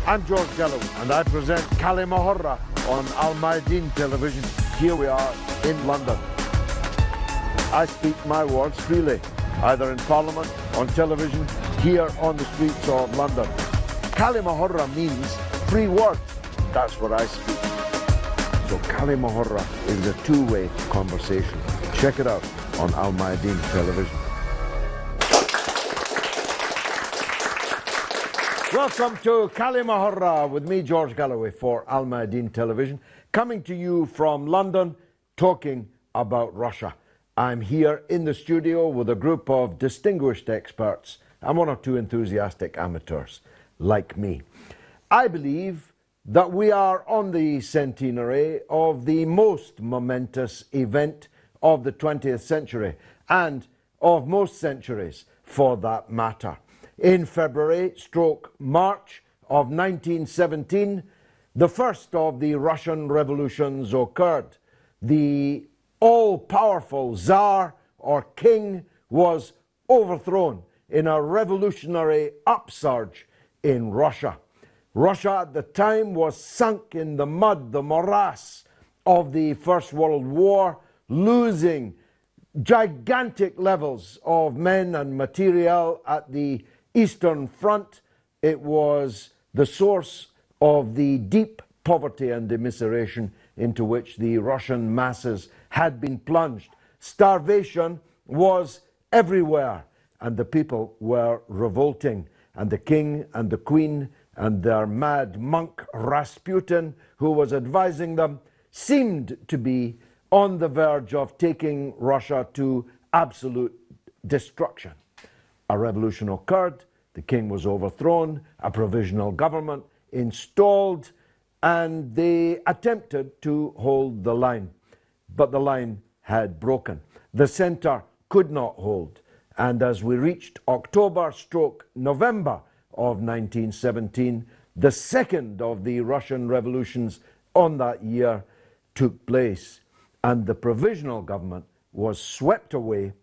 I'm George Gallo, and I present كلمة on Al Mayadeen television. Here we are in London. I speak my words freely, either in Parliament, on television, here on the streets of London. كلمة means free word. That's what I speak. So كلمة is a two-way conversation. Check it out on Al Mayadeen television. Welcome to كلمة with me, George Galloway, for Al Mayadeen television, coming to you from London, talking about Russia. I'm here in the studio with a group of distinguished experts and one or two enthusiastic amateurs like me. I believe that we are on the centenary of the most momentous event of the 20th century and of most centuries for that matter. In February/March of 1917, the first of the Russian revolutions occurred. The all-powerful Tsar or king was overthrown in a revolutionary upsurge in Russia. Russia at the time was sunk in the mud, the morass of the First World War, losing gigantic levels of men and material at the Eastern Front. It was the source of the deep poverty and immiseration into which the Russian masses had been plunged. Starvation was everywhere, and the people were revolting. And the king and the queen and their mad monk Rasputin, who was advising them, seemed to be on the verge of taking Russia to absolute destruction. A revolution occurred, the king was overthrown, a provisional government installed, and they attempted to hold the line. But the line had broken. The centre could not hold. And as we reached October/November of 1917, the second of the Russian revolutions on that year took place. And the provisional government was swept away.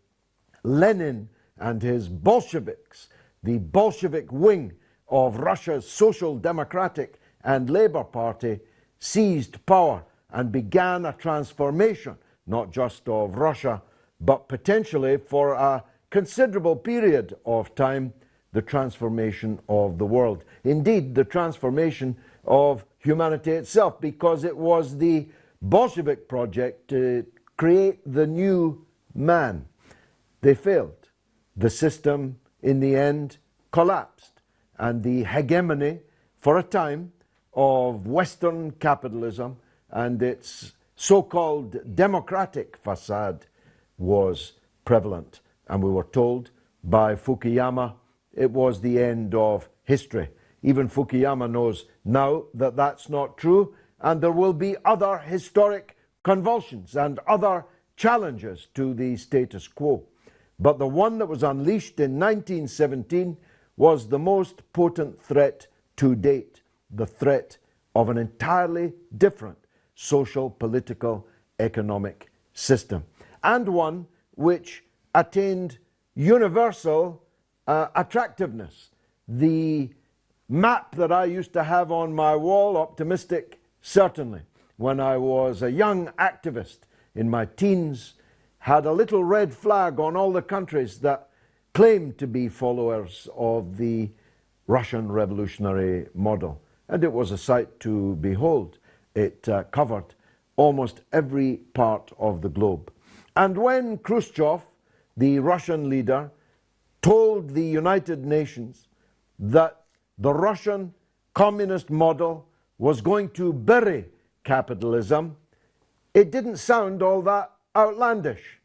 Lenin and his Bolsheviks, the Bolshevik wing of Russia's Social Democratic and Labour Party, seized power and began a transformation, not just of Russia, but potentially for a considerable period of time, the transformation of the world. Indeed, the transformation of humanity itself, because it was the Bolshevik project to create the new man. They failed. The system, in the end, collapsed, and the hegemony, for a time, of Western capitalism and its so-called democratic facade was prevalent. And we were told by Fukuyama it was the end of history. Even Fukuyama knows now that that's not true, and there will be other historic convulsions and other challenges to the status quo. But the one that was unleashed in 1917 was the most potent threat to date, the threat of an entirely different social, political, economic system, and one which attained universal attractiveness. The map that I used to have on my wall, optimistic, certainly, when I was a young activist in my teens, had a little red flag on all the countries that claimed to be followers of the Russian revolutionary model. And it was a sight to behold. It covered almost every part of the globe. And when Khrushchev, the Russian leader, told the United Nations that the Russian communist model was going to bury capitalism, it didn't sound all that outlandish.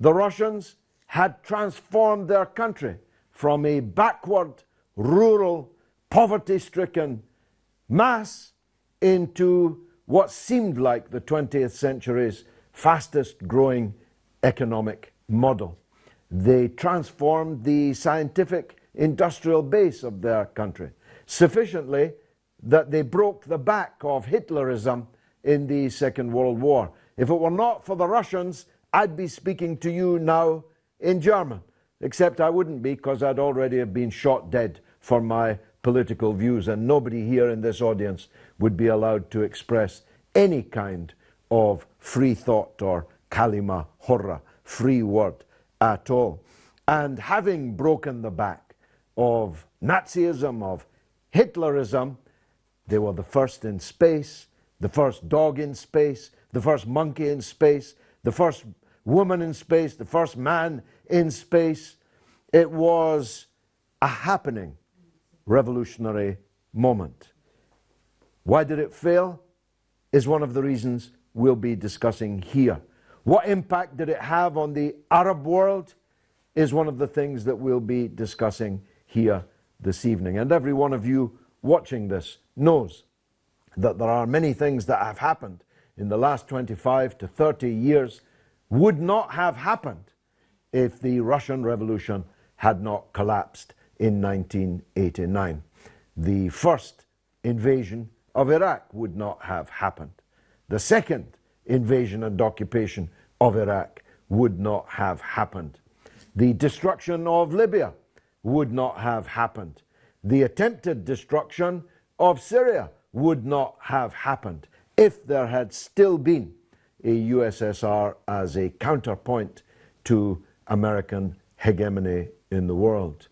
The Russians had transformed their country from a backward, rural, poverty-stricken mass into what seemed like the 20th century's fastest growing economic model. They transformed the scientific industrial base of their country sufficiently that they broke the back of Hitlerism in the Second World War. If it were not for the Russians, I'd be speaking to you now in German, except I wouldn't be, because I'd already have been shot dead for my political views, and nobody here in this audience would be allowed to express any kind of free thought or kalima horra, free word at all. And having broken the back of Nazism, of Hitlerism, they were the first in space, the first dog in space, the first monkey in space, the first woman in space, the first man in space. It was a happening revolutionary moment. Why did it fail? Is one of the reasons we'll be discussing here. What impact did it have on the Arab world? Is one of the things that we'll be discussing here this evening. And every one of you watching this knows that there are many things that have happened in the last 25 to 30 years would not have happened if the Russian Revolution had not collapsed in 1989. The first invasion of Iraq would not have happened. The second invasion and occupation of Iraq would not have happened. The destruction of Libya would not have happened. The attempted destruction of Syria would not have happened if there had still been a USSR as a counterpoint to American hegemony in the world.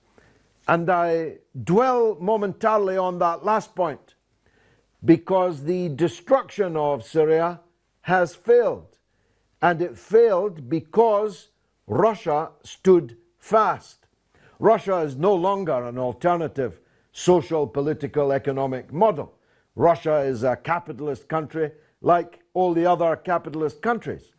And I dwell momentarily on that last point because the destruction of Syria has failed. And it failed because Russia stood fast. Russia is no longer an alternative social, political, economic model. Russia is a capitalist country like all the other capitalist countries.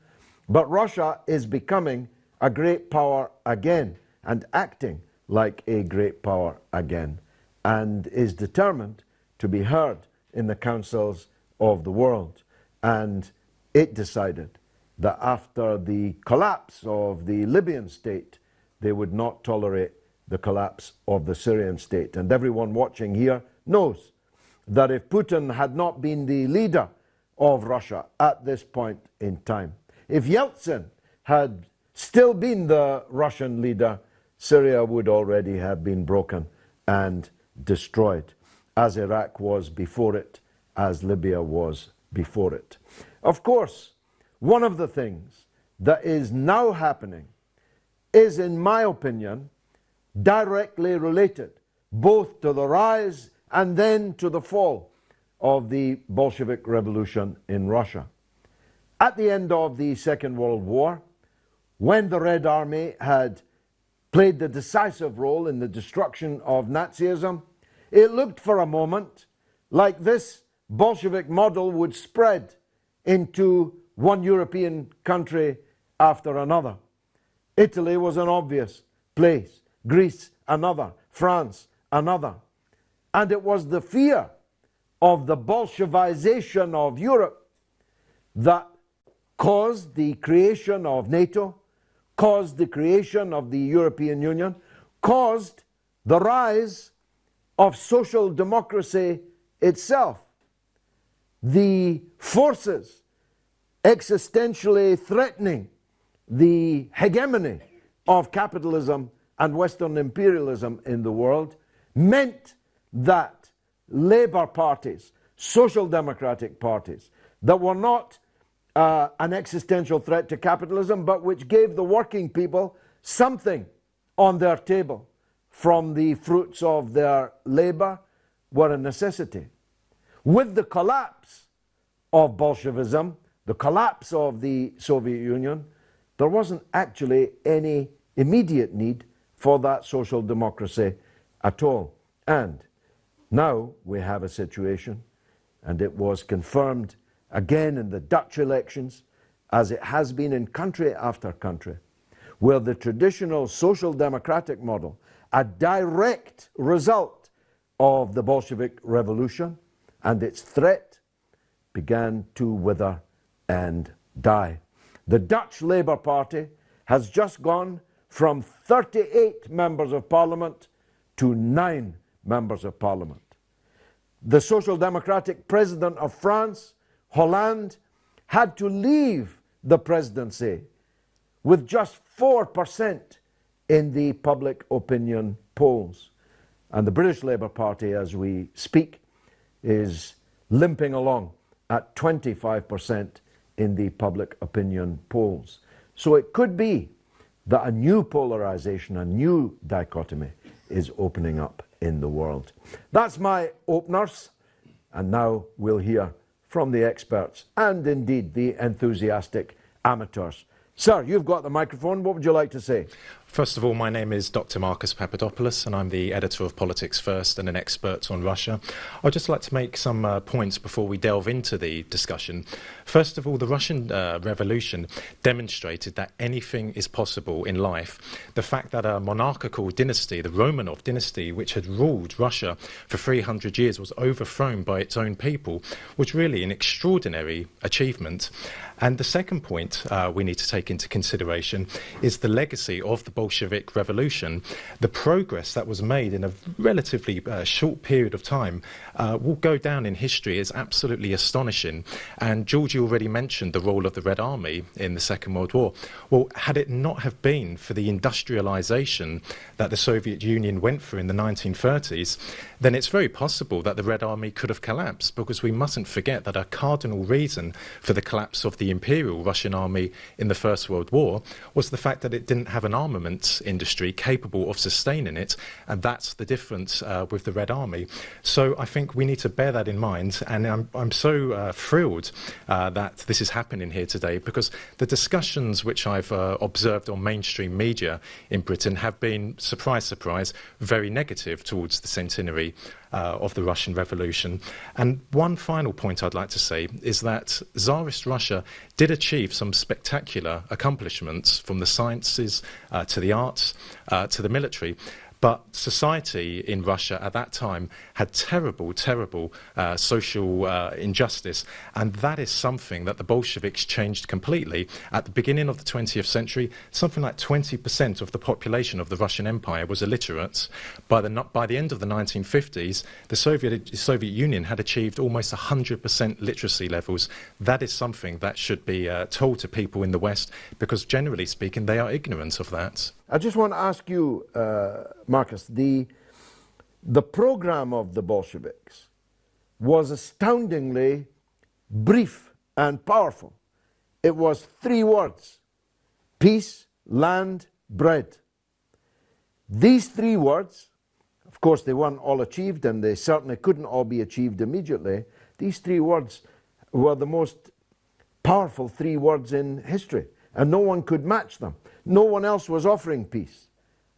But Russia is becoming a great power again and acting like a great power again, and is determined to be heard in the councils of the world. And it decided that after the collapse of the Libyan state, they would not tolerate the collapse of the Syrian state. And everyone watching here knows that if Putin had not been the leader of Russia at this point in time, if Yeltsin had still been the Russian leader, Syria would already have been broken and destroyed, as Iraq was before it, as Libya was before it. Of course, one of the things that is now happening is, in my opinion, directly related both to the rise and then to the fall of the Bolshevik Revolution in Russia. At the end of the Second World War, when the Red Army had played the decisive role in the destruction of Nazism, it looked for a moment like this Bolshevik model would spread into one European country after another. Italy was an obvious place, Greece another, France another. And it was the fear of the Bolshevization of Europe that caused the creation of NATO, caused the creation of the European Union, caused the rise of social democracy itself. The forces existentially threatening the hegemony of capitalism and Western imperialism in the world meant that labor parties, social democratic parties, that were not an existential threat to capitalism, but which gave the working people something on their table from the fruits of their labor, were a necessity. With the collapse of Bolshevism, the collapse of the Soviet Union, there wasn't actually any immediate need for that social democracy at all. And now we have a situation, and it was confirmed again in the Dutch elections, as it has been in country after country, where the traditional social democratic model, a direct result of the Bolshevik Revolution and its threat, began to wither and die. The Dutch Labour Party has just gone from 38 members of parliament to 9 members of parliament. The Social Democratic President of France, Hollande, had to leave the presidency with just 4% in the public opinion polls. And the British Labour Party, as we speak, is limping along at 25% in the public opinion polls. So it could be that a new polarization, a new dichotomy is opening up in the world. That's my openers. And now we'll hear from the experts and indeed the enthusiastic amateurs. Sir, you've got the microphone. What would you like to say? First of all, my name is Dr. Marcus Papadopoulos, and I'm the editor of Politics First and an expert on Russia. I'd just like to make some points before we delve into the discussion. First of all, the Russian Revolution demonstrated that anything is possible in life. The fact that a monarchical dynasty, the Romanov dynasty, which had ruled Russia for 300 years, was overthrown by its own people, was really an extraordinary achievement. And the second point we need to take into consideration is the legacy of the Bolshevik Revolution. The progress that was made in a relatively short period of time will go down in history as absolutely astonishing. And George already mentioned the role of the Red Army in the Second World War. Well, had it not have been for the industrialization that the Soviet Union went through in the 1930s, then it's very possible that the Red Army could have collapsed, because we mustn't forget that a cardinal reason for the collapse of the Imperial Russian Army in the First World War was the fact that it didn't have an armament industry capable of sustaining it, and that's the difference with the Red Army. So I think we need to bear that in mind, and I'm so thrilled that this is happening here today, because the discussions which I've observed on mainstream media in Britain have been, surprise, surprise, very negative towards the centenary of the Russian Revolution. And one final point I'd like to say is that Tsarist Russia did achieve some spectacular accomplishments, from the sciences to the arts to the military. But society in Russia at that time had terrible, terrible social injustice. And that is something that the Bolsheviks changed completely. At the beginning of the 20th century, something like 20% of the population of the Russian Empire was illiterate. By the end of the 1950s, the Soviet Union had achieved almost 100% literacy levels. That is something that should be told to people in the West, because generally speaking, they are ignorant of that. I just want to ask you, Marcus, the program of the Bolsheviks was astoundingly brief and powerful. It was 3 words: peace, land, bread. These 3 words, of course, they weren't all achieved, and they certainly couldn't all be achieved immediately. These 3 words were the most powerful 3 words in history, and no one could match them. No one else was offering peace,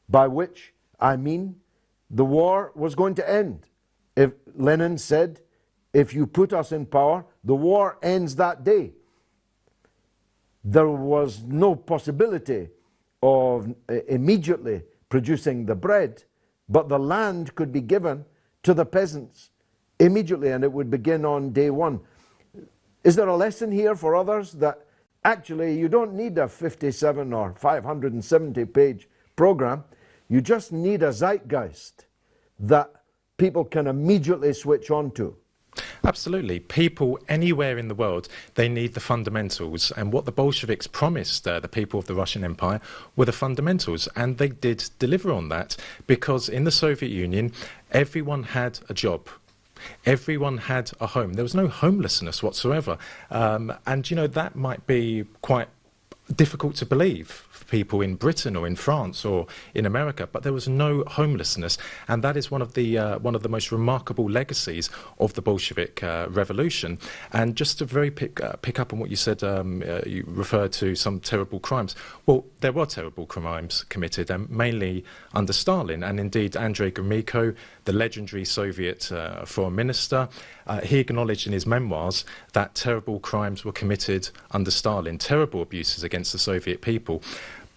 by which I mean the war was going to end. If Lenin said, if you put us in power, the war ends that day. There was no possibility of immediately producing the bread, but the land could be given to the peasants immediately, and it would begin on day 1. Is there a lesson here for others that actually you don't need a 57 or 570-page program? You just need a zeitgeist that people can immediately switch on to. Absolutely. People anywhere in the world, they need the fundamentals. And what the Bolsheviks promised the people of the Russian Empire were the fundamentals. And they did deliver on that, because in the Soviet Union, everyone had a job. Everyone had a home. There was no homelessness whatsoever. And, you know, that might be quite difficult to believe for people in Britain or in France or in America, but there was no homelessness, and that is one of the most remarkable legacies of the Bolshevik Revolution. And just to very pick up on what you said, you referred to some terrible crimes. Well, there were terrible crimes committed, and mainly under Stalin, and indeed Andrei Gromyko, the legendary Soviet foreign minister, he acknowledged in his memoirs that terrible crimes were committed under Stalin, terrible abuses against the Soviet people.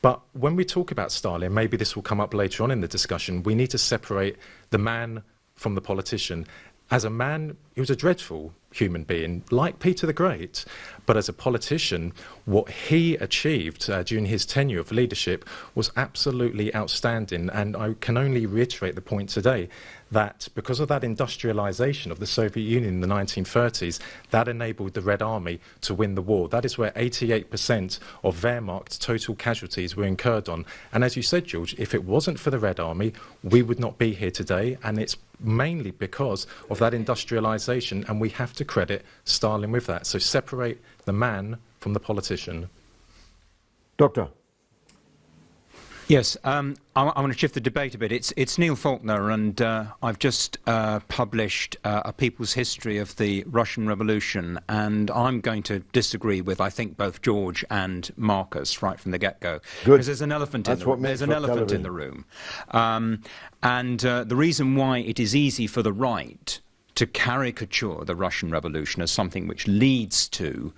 But when we talk about Stalin, maybe this will come up later on in the discussion, we need to separate the man from the politician. As a man, he was a dreadful human being, like Peter the Great. But as a politician, what he achieved during his tenure of leadership was absolutely outstanding. And I can only reiterate the point today that because of that industrialization of the Soviet Union in the 1930s, that enabled the Red Army to win the war. That is where 88% of Wehrmacht's total casualties were incurred on. And as you said, George, if it wasn't for the Red Army, we would not be here today. And it's mainly because of that industrialization, and we have to credit Stalin with that. So separate the man from the politician. Doctor. Yes, I want to shift the debate a bit. It's Neil Faulkner, and I've just published A People's History of the Russian Revolution, and I'm going to disagree with, I think, both George and Marcus right from the get-go. Because there's an elephant in the room. And the reason why it is easy for the right to caricature the Russian Revolution as something which leads to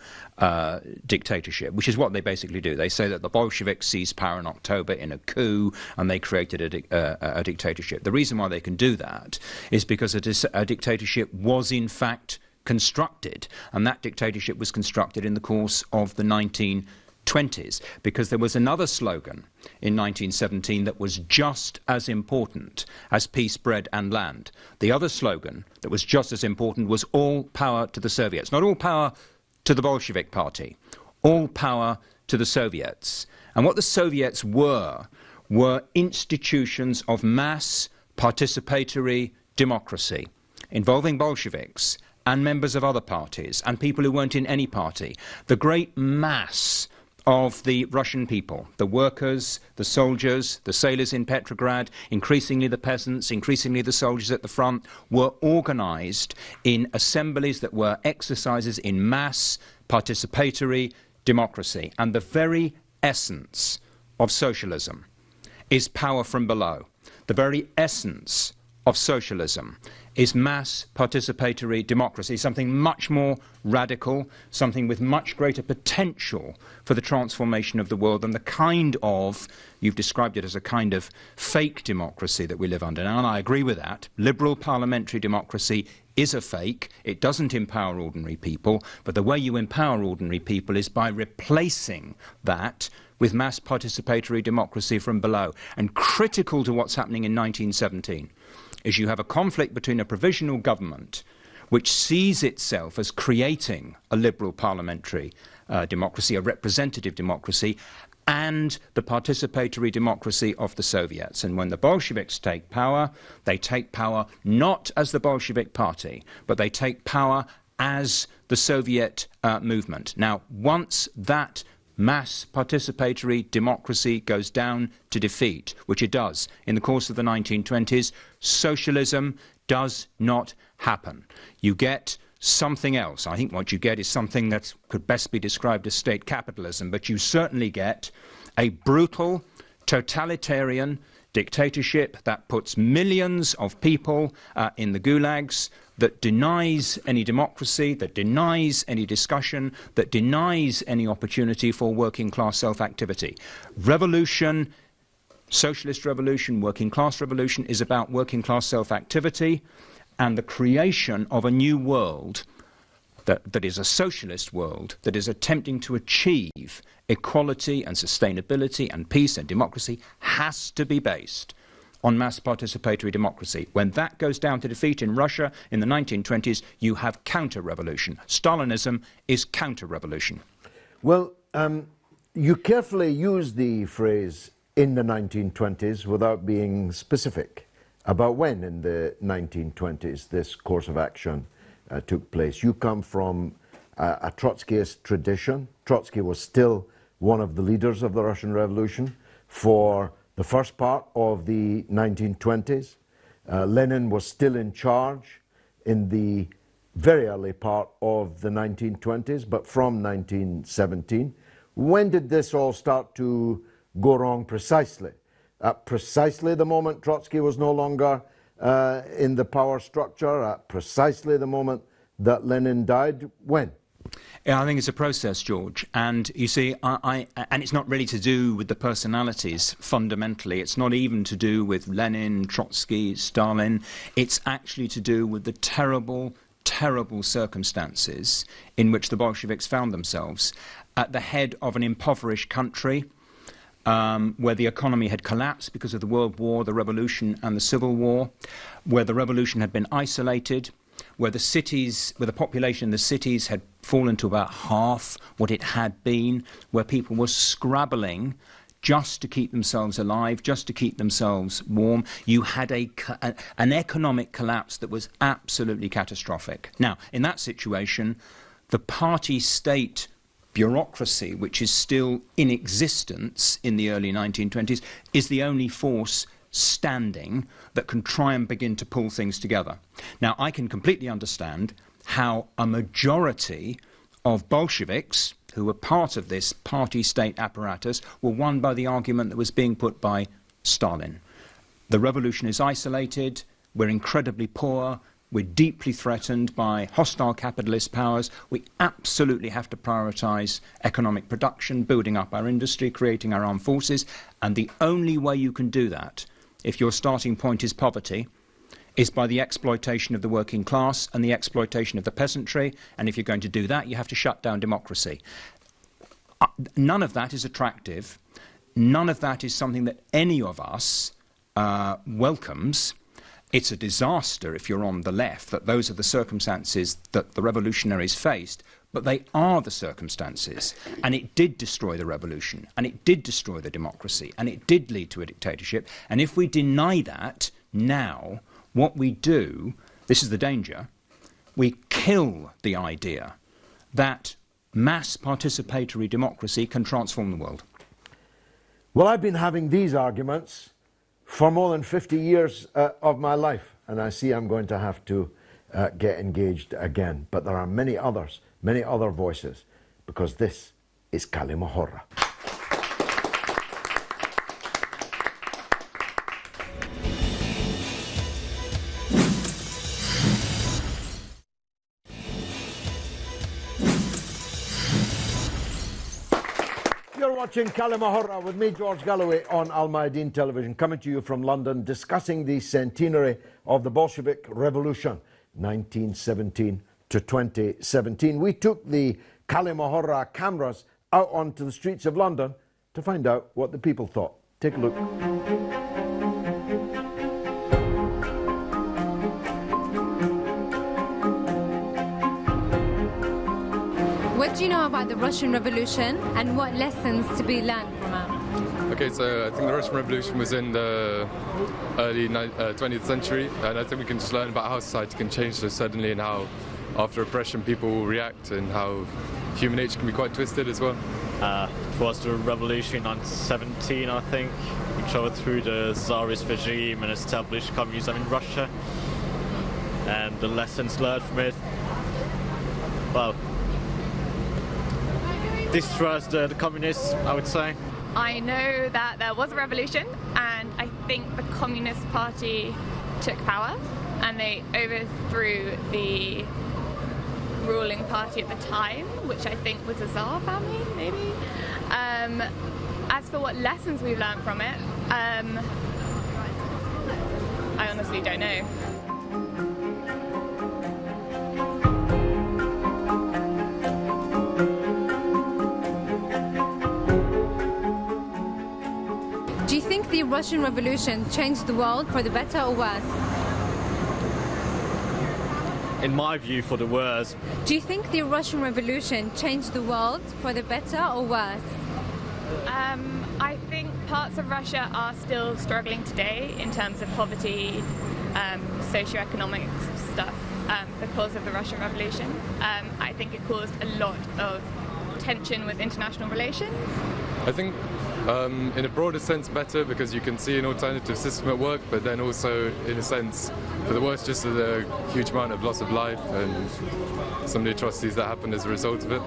dictatorship, which is what they basically do. They say that the Bolsheviks seized power in October in a coup and they created a dictatorship. The reason why they can do that is because a dictatorship was in fact constructed, and that dictatorship was constructed in the course of the 1920s, because there was another slogan in 1917 that was just as important as peace, bread and land. The other slogan that was just as important was all power to the Soviets. Not all power to the Bolshevik Party, all power to the Soviets. And what the Soviets were institutions of mass participatory democracy involving Bolsheviks and members of other parties and people who weren't in any party. The great mass of the Russian people, the workers, the soldiers, the sailors in Petrograd, increasingly the peasants, increasingly the soldiers at the front, were organized in assemblies that were exercises in mass participatory democracy. And the very essence of socialism is power from below. The very essence of socialism is mass participatory democracy, something much more radical, something with much greater potential for the transformation of the world than the kind of, you've described it as a kind of fake democracy that we live under now, and I agree with that. Liberal parliamentary democracy is a fake. It doesn't empower ordinary people, but the way you empower ordinary people is by replacing that with mass participatory democracy from below. And critical to what's happening in 1917 is you have a conflict between a provisional government which sees itself as creating a liberal parliamentary democracy, a representative democracy, and the participatory democracy of the Soviets. And when the Bolsheviks take power, they take power not as the Bolshevik Party, but they take power as the Soviet movement. Now, once that mass participatory democracy goes down to defeat, which it does in the course of the 1920s, socialism does not happen. You get something else. I think what you get is something that could best be described as state capitalism, but you certainly get a brutal, totalitarian dictatorship that puts millions of people in the gulags, that denies any democracy, that denies any discussion, that denies any opportunity for working class self-activity. Revolution, socialist revolution, working class revolution is about working class self-activity and the creation of a new world that is a socialist world that is attempting to achieve equality and sustainability and peace and democracy has to be based on mass participatory democracy. When that goes down to defeat in Russia in the 1920s, you have counter-revolution. Stalinism is counter-revolution. Well, you carefully use the phrase in the 1920s without being specific about when in the 1920s this course of action took place. You come from a Trotskyist tradition. Trotsky was still one of the leaders of the Russian Revolution for the first part of the 1920s. Lenin was still in charge in the very early part of the 1920s, but from 1917. When did this all start to go wrong precisely? At precisely the moment Trotsky was no longer in the power structure, at precisely the moment that Lenin died? When? Yeah, I think it's a process, George. And you see, and it's not really to do with the personalities fundamentally. It's not even to do with Lenin, Trotsky, Stalin. It's actually to do with the terrible terrible circumstances in which the Bolsheviks found themselves, at the head of an impoverished country, where the economy had collapsed because of the World War, the Revolution and the Civil War, where the revolution had been isolated, where the population in the cities had fallen to about half what it had been, where people were scrabbling just to keep themselves alive, just to keep themselves warm. You had an economic collapse that was absolutely catastrophic. Now, in that situation, the party-state bureaucracy, which is still in existence in the early 1920s, is the only force standing that can try and begin to pull things together. Now, I can completely understand how a majority of Bolsheviks who were part of this party-state apparatus were won by the argument that was being put by Stalin. The revolution is isolated, we're incredibly poor, we're deeply threatened by hostile capitalist powers. We absolutely have to prioritise economic production, building up our industry, creating our armed forces. And the only way you can do that, if your starting point is poverty, is by the exploitation of the working class and the exploitation of the peasantry. And if you're going to do that, you have to shut down democracy. None of that is attractive. None of that is something that any of us welcomes. It's a disaster if you're on the left, that those are the circumstances that the revolutionaries faced, but they are the circumstances. And it did destroy the revolution, and it did destroy the democracy, and it did lead to a dictatorship. And if we deny that now, what we do, this is the danger, we kill the idea that mass participatory democracy can transform the world. Well, I've been having these arguments for more than 50 years of my life, and I see I'm going to have to get engaged again. But there are many others, many other voices, because this is كلمة حرة. You're watching كلمة حرة with me, George Galloway, on Al Mayadeen Television, coming to you from London, discussing the centenary of the Bolshevik Revolution, 1917 to 2017. We took the كلمة حرة cameras out onto the streets of London to find out what the people thought. Take a look. What do you know about the Russian Revolution and what lessons to be learned from it? Okay, so I think the Russian Revolution was in the early 20th century, and I think we can just learn about how society can change so suddenly and how after oppression people will react and how human nature can be quite twisted as well. It was the revolution in 1917, I think, which overthrew the Tsarist regime and established communism in Russia, and the lessons learned from it. Well, distrust the communists, I would say. I know that there was a revolution, and I think the Communist Party took power and they overthrew the ruling party at the time, which I think was the Tsar family, maybe. As for what lessons we've learned from it, I honestly don't know. Do you think the Russian Revolution changed the world for the better or worse? In my view, for the worse. Do you think the Russian Revolution changed the world for the better or worse? I think parts of Russia are still struggling today in terms of poverty, socioeconomic stuff because of the Russian Revolution. I think it caused a lot of tension with international relations. I think in a broader sense better, because you can see an alternative system at work, but then also in a sense for the worse, just a huge amount of loss of life and some of the atrocities that happened as a result of it.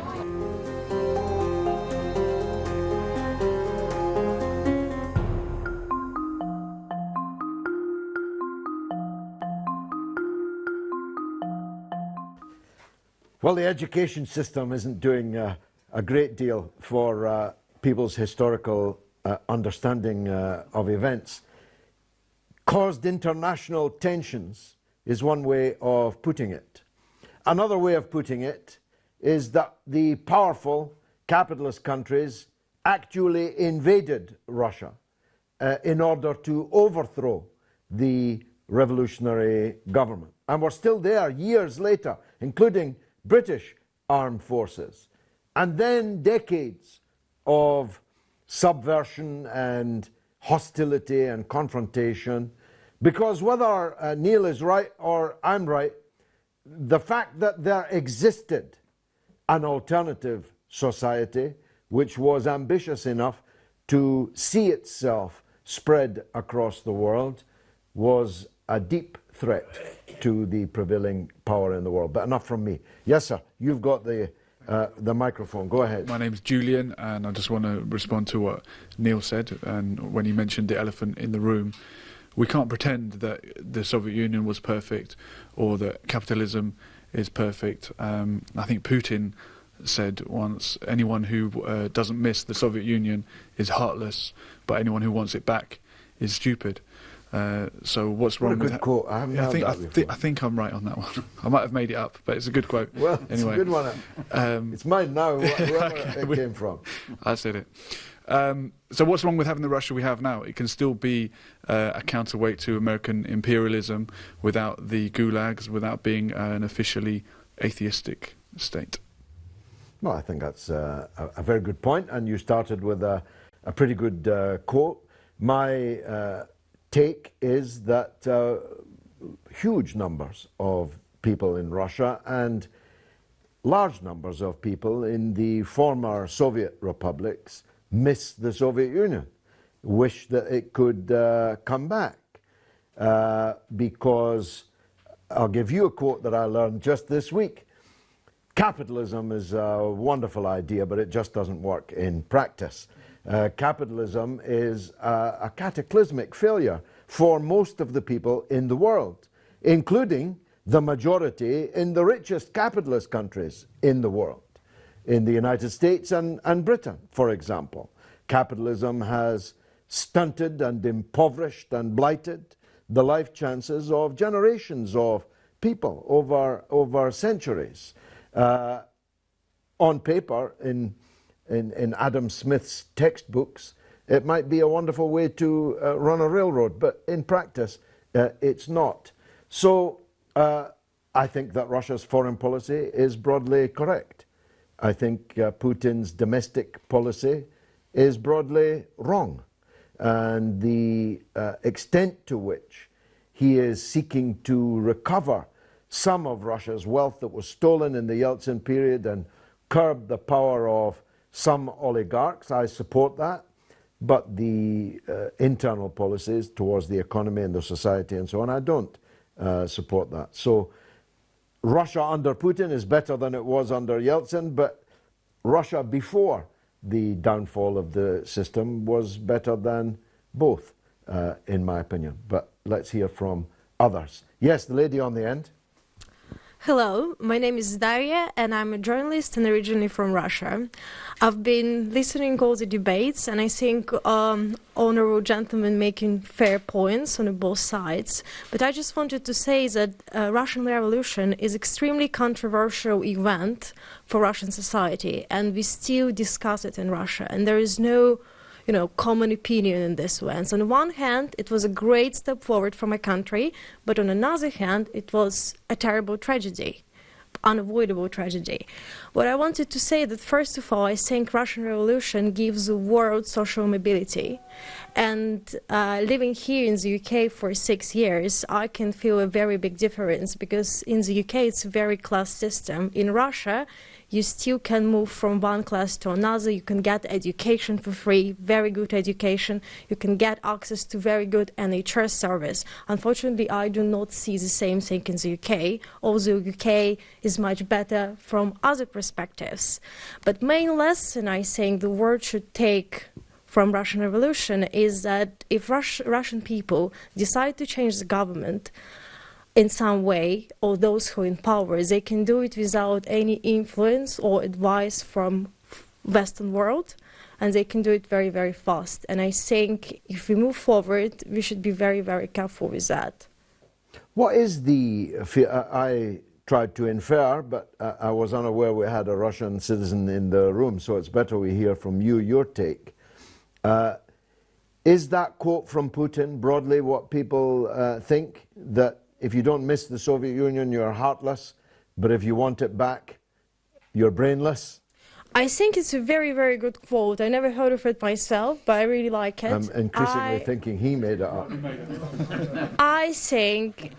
Well, the education system isn't doing a great deal for people's historical understanding of events. Caused international tensions is one way of putting it. Another way of putting it is that the powerful capitalist countries actually invaded Russia in order to overthrow the revolutionary government. And we're still there years later, including British armed forces. And then decades of subversion and hostility and confrontation. Because whether Neil is right or I'm right, the fact that there existed an alternative society which was ambitious enough to see itself spread across the world was a deep threat to the prevailing power in the world. But enough from me. Yes, sir, you've got the microphone. Go ahead. My name's Julian, and I just want to respond to what Neil said. And when he mentioned the elephant in the room, we can't pretend that the Soviet Union was perfect or that capitalism is perfect. I think Putin said once, anyone who doesn't miss the Soviet Union is heartless, but anyone who wants it back is stupid. So what's wrong with that? Quote. I haven't heard that before. I think I'm right on that one. I might have made it up, but it's a good quote. Well, it's anyway. a good one. It's mine now, wherever it came from. I said it. So what's wrong with having the Russia we have now? It can still be a counterweight to American imperialism without the gulags, without being an officially atheistic state. Well, I think that's a very good point, and you started with a pretty good quote. My take is that huge numbers of people in Russia and large numbers of people in the former Soviet republics miss the Soviet Union, wish that it could come back. Because I'll give you a quote that I learned just this week. Capitalism is a wonderful idea, but it just doesn't work in practice. Capitalism is a cataclysmic failure for most of the people in the world, including the majority in the richest capitalist countries in the world, in the United States and Britain, for example. Capitalism has stunted and impoverished and blighted the life chances of generations of people over centuries. On paper, in Adam Smith's textbooks, it might be a wonderful way to run a railroad, but in practice, it's not. So I think that Russia's foreign policy is broadly correct. I think Putin's domestic policy is broadly wrong. And the extent to which he is seeking to recover some of Russia's wealth that was stolen in the Yeltsin period and curb the power of some oligarchs, I support that. But the internal policies towards the economy and the society and so on, I don't support that. So Russia under Putin is better than it was under Yeltsin, but Russia before the downfall of the system was better than both, in my opinion. But let's hear from others. Yes, the lady on the end. Hello, my name is Daria and I'm a journalist and originally from Russia. I've been listening all the debates and I think honorable gentlemen making fair points on both sides. But I just wanted to say that Russian Revolution is extremely controversial event for Russian society and we still discuss it in Russia and there is no common opinion in this one. So on one hand, it was a great step forward for my country, but on another hand, it was a terrible tragedy, unavoidable tragedy. What I wanted to say that first of all, I think Russian Revolution gives the world social mobility. And living here in the UK for 6 years, I can feel a very big difference because in the UK, it's a very class system. In Russia, you still can move from one class to another. You can get education for free, very good education. You can get access to very good NHS service. Unfortunately, I do not see the same thing in the UK, although UK is much better from other perspectives. But main lesson I think the world should take from Russian Revolution is that if Russian people decide to change the government, in some way, or those who are in power, they can do it without any influence or advice from Western world, and they can do it very, very fast. And I think if we move forward, we should be very, very careful with that. What is the, I tried to infer, but I was unaware we had a Russian citizen in the room, so it's better we hear from you, your take. Is that quote from Putin broadly what people think, that if you don't miss the Soviet Union, you're heartless, but if you want it back, you're brainless? I think it's a very, very good quote. I never heard of it myself, but I really like it. I'm increasingly thinking he made it up. I think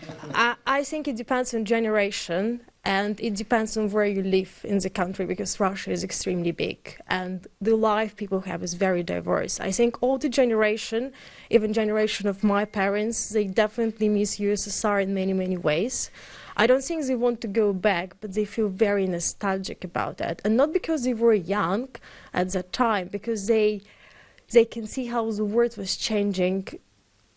it depends on generation, and it depends on where you live in the country, because Russia is extremely big and the life people have is very diverse. I think all the generation, even generation of my parents, they definitely miss USSR in many, many ways. I don't think they want to go back, but they feel very nostalgic about that. And not because they were young at that time, because they can see how the world was changing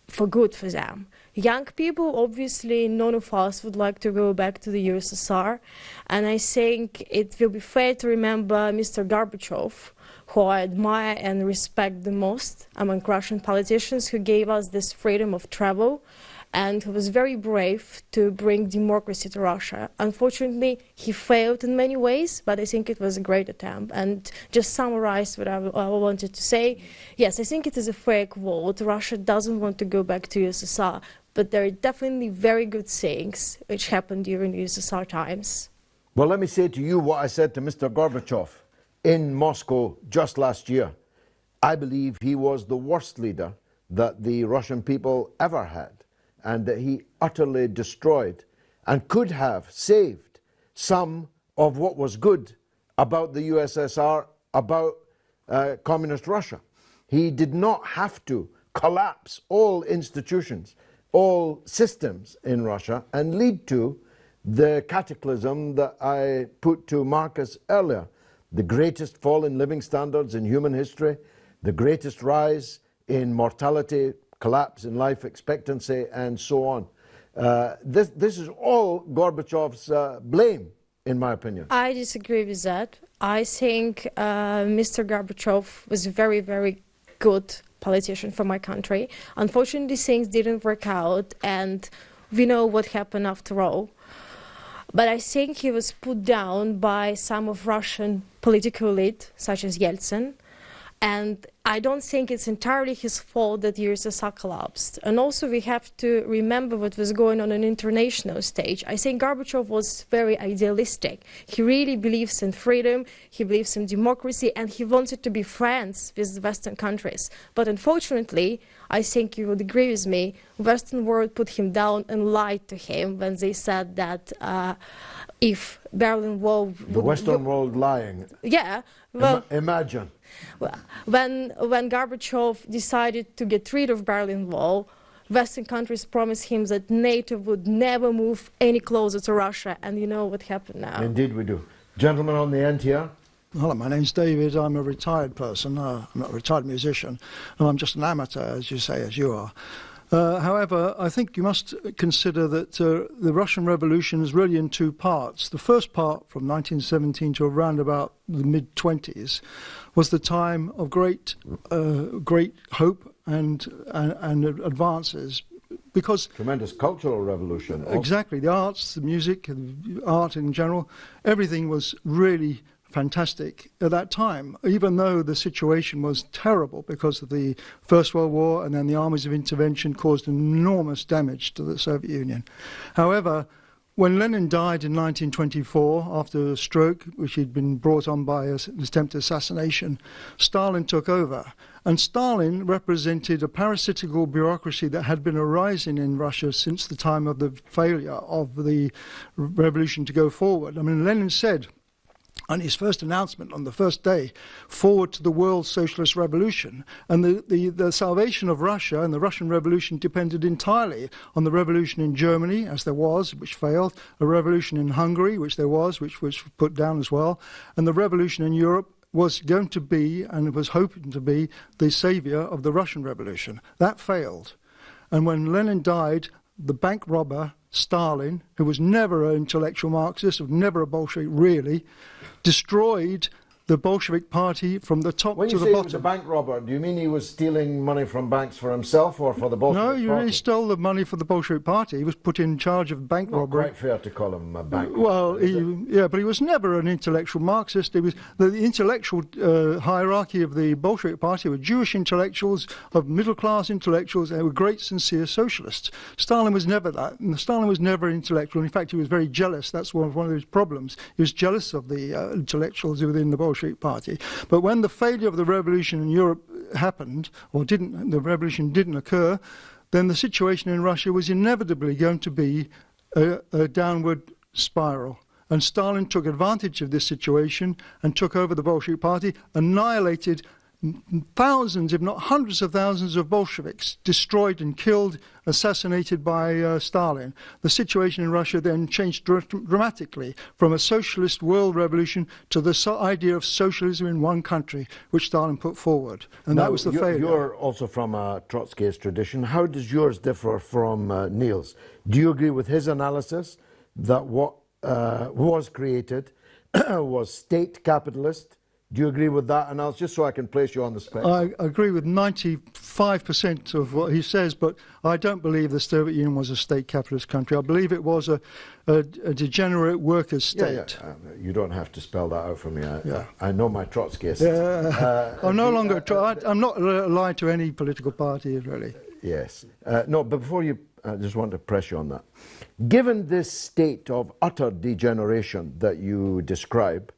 for good for them. Young people, obviously, none of us would like to go back to the USSR. And I think it will be fair to remember Mr. Gorbachev, who I admire and respect the most among Russian politicians, who gave us this freedom of travel, and who was very brave to bring democracy to Russia. Unfortunately, he failed in many ways, but I think it was a great attempt. And just summarize what I wanted to say, yes, I think it is a fair quote. Russia doesn't want to go back to USSR, but there are definitely very good things which happened during USSR times. Well, let me say to you what I said to Mr. Gorbachev in Moscow just last year. I believe he was the worst leader that the Russian people ever had, and that he utterly destroyed and could have saved some of what was good about the USSR, about communist Russia. He did not have to collapse all institutions, all systems in Russia, and lead to the cataclysm that I put to Marcus earlier. The greatest fall in living standards in human history, the greatest rise in mortality, collapse in life expectancy, and so on. This is all Gorbachev's blame, in my opinion. I disagree with that. I think Mr. Gorbachev was a very, very good politician for my country. Unfortunately, things didn't work out, and we know what happened after all. But I think he was put down by some of Russian political elite, such as Yeltsin. And I don't think it's entirely his fault that USSR collapsed. And also we have to remember what was going on international stage. I think Gorbachev was very idealistic. He really believes in freedom, he believes in democracy, and he wanted to be friends with the Western countries. But unfortunately, I think you would agree with me, Western world put him down and lied to him when they said that if Berlin Wall... The Western world lying. Yeah. Well, imagine. When Gorbachev decided to get rid of Berlin Wall, Western countries promised him that NATO would never move any closer to Russia, and you know what happened now. Indeed we do. Gentleman on the end here. Hello, my name's David. I'm a retired person. I'm not a retired musician, and I'm just an amateur, as you say, as you are. However, I think you must consider that the Russian Revolution is really in two parts. The first part, from 1917 to around about the mid-20s, was the time of great hope and advances. Because tremendous cultural revolution. Exactly. The arts, the music, art in general, everything was really fantastic at that time, even though the situation was terrible because of the First World War, and then the armies of intervention caused enormous damage to the Soviet Union. However, when Lenin died in 1924 after a stroke, which he'd been brought on by an attempted assassination, Stalin took over. And Stalin represented a parasitical bureaucracy that had been arising in Russia since the time of the failure of the revolution to go forward. I mean, Lenin said on his first announcement on the first day, forward to the world socialist revolution. And the salvation of Russia and the Russian Revolution depended entirely on the revolution in Germany, as there was, which failed, a revolution in Hungary, which there was, which was put down as well, and the revolution in Europe was going to be, and was hoping to be, the saviour of the Russian Revolution. That failed. And when Lenin died, the bank robber, Stalin, who was never an intellectual Marxist, was never a Bolshevik really, destroyed the Bolshevik Party from the top When to you the say bottom. he was a bank robber, do you mean he was stealing money from banks for himself or for the Bolshevik No, Party? he stole the money for the Bolshevik Party. He was put in charge of bank Not robbery. quite fair to call him a bank robber. Well, but he was never an intellectual Marxist. He was the intellectual hierarchy of the Bolshevik Party were Jewish intellectuals, of middle-class intellectuals, and they were great, sincere socialists. Stalin was never that, and Stalin was never intellectual. In fact, he was very jealous. That's one of his problems. He was jealous of the intellectuals within the Bolshevik Party. But when the failure of the revolution in Europe happened, or the revolution didn't occur, then the situation in Russia was inevitably going to be a downward spiral. And Stalin took advantage of this situation and took over the Bolshevik Party, annihilated thousands, if not hundreds of thousands of Bolsheviks, destroyed and killed, assassinated by Stalin. The situation in Russia then changed dramatically from a socialist world revolution to the idea of socialism in one country, which Stalin put forward. And Now, that was the failure. You're also from a Trotskyist tradition. How does yours differ from Neil's? Do you agree with his analysis that what was created was state capitalist? Do you agree with that analysis? Just so I can place you on the spectrum. I agree with 95% of what he says, but I don't believe the Soviet Union was a state capitalist country. I believe it was a degenerate workers' state. Yeah. You don't have to spell that out for me. Yeah. I know my Trotskyists. I'm no longer. I'm not allied to any political party, really. Yes. No, but before you, I just want to press you on that. Given this state of utter degeneration that you describe,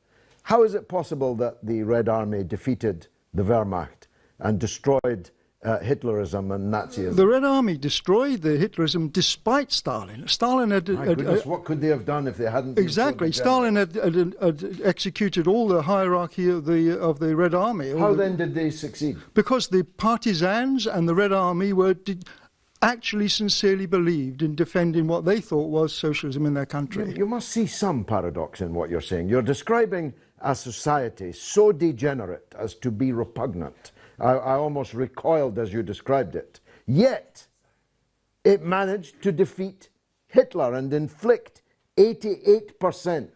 how is it possible that the Red Army defeated the Wehrmacht and destroyed Hitlerism and Nazism? The Red Army destroyed the Hitlerism despite Stalin. Stalin had... My goodness, what could they have done if they hadn't... Exactly. Stalin had executed all the hierarchy of the Red Army. How then did they succeed? Because the partisans and the Red Army actually sincerely believed in defending what they thought was socialism in their country. You must see some paradox in what you're saying. You're describing a society so degenerate as to be repugnant. I almost recoiled as you described it. Yet, it managed to defeat Hitler and inflict 88%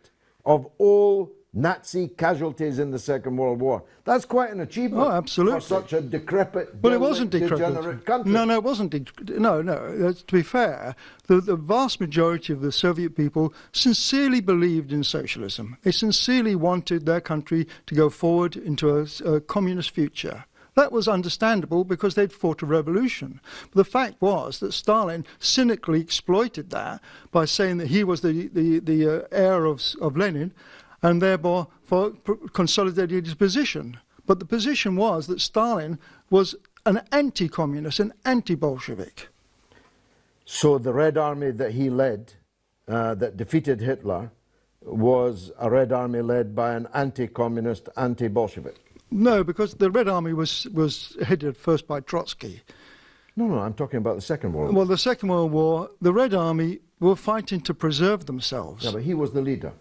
of all Nazi casualties in the Second World War. That's quite an achievement. Oh, absolutely. For such a decrepit, But it wasn't degenerate country. No, it wasn't. No. To be fair, the vast majority of the Soviet people sincerely believed in socialism. They sincerely wanted their country to go forward into a communist future. That was understandable because they'd fought a revolution. But the fact was that Stalin cynically exploited that by saying that he was the heir of Lenin, and thereby consolidated his position. But the position was that Stalin was an anti-communist, an anti-Bolshevik. So the Red Army that he led, that defeated Hitler, was a Red Army led by an anti-communist, anti-Bolshevik? No, because the Red Army was headed first by Trotsky. No, I'm talking about the Second World War. Well, the Second World War, the Red Army were fighting to preserve themselves. Yeah, but he was the leader.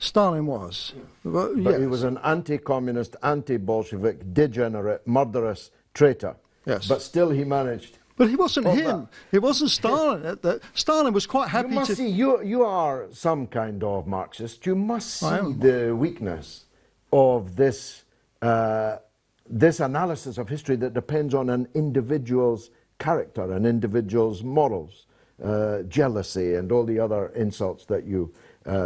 Stalin was. But yes. he was an anti-communist, anti-Bolshevik, degenerate, murderous traitor. Yes. But still he managed. But he wasn't him. That. It wasn't Stalin. Stalin was quite happy You must see, you are some kind of Marxist. You must see the weakness of this analysis of history that depends on an individual's character, an individual's morals, jealousy, and all the other insults that you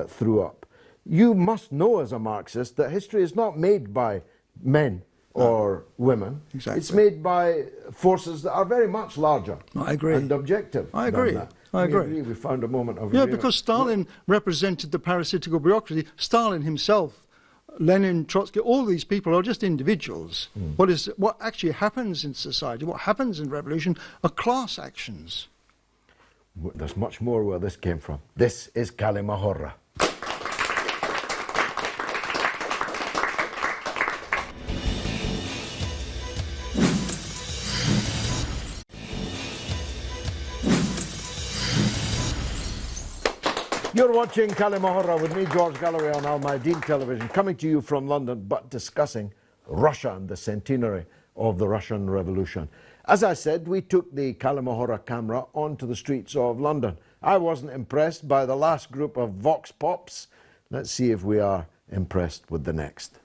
threw up. You must know as a Marxist that history is not made by men or women. Exactly. It's made by forces that are very much larger I agree. and objective. I agree. Than that. I agree. We found a moment of Yeah, agreement. because Stalin represented the parasitical bureaucracy. Stalin himself, Lenin, Trotsky, all these people are just individuals. What actually happens in society, what happens in revolution, are class actions. There's much more where this came from. This is Kalima. You're watching Kalima with me, George Galloway, on Al Mayadeen Television, coming to you from London, but discussing Russia and the centenary of the Russian Revolution. As I said, we took the Kalima camera onto the streets of London. I wasn't impressed by the last group of Vox Pops. Let's see if we are impressed with the next.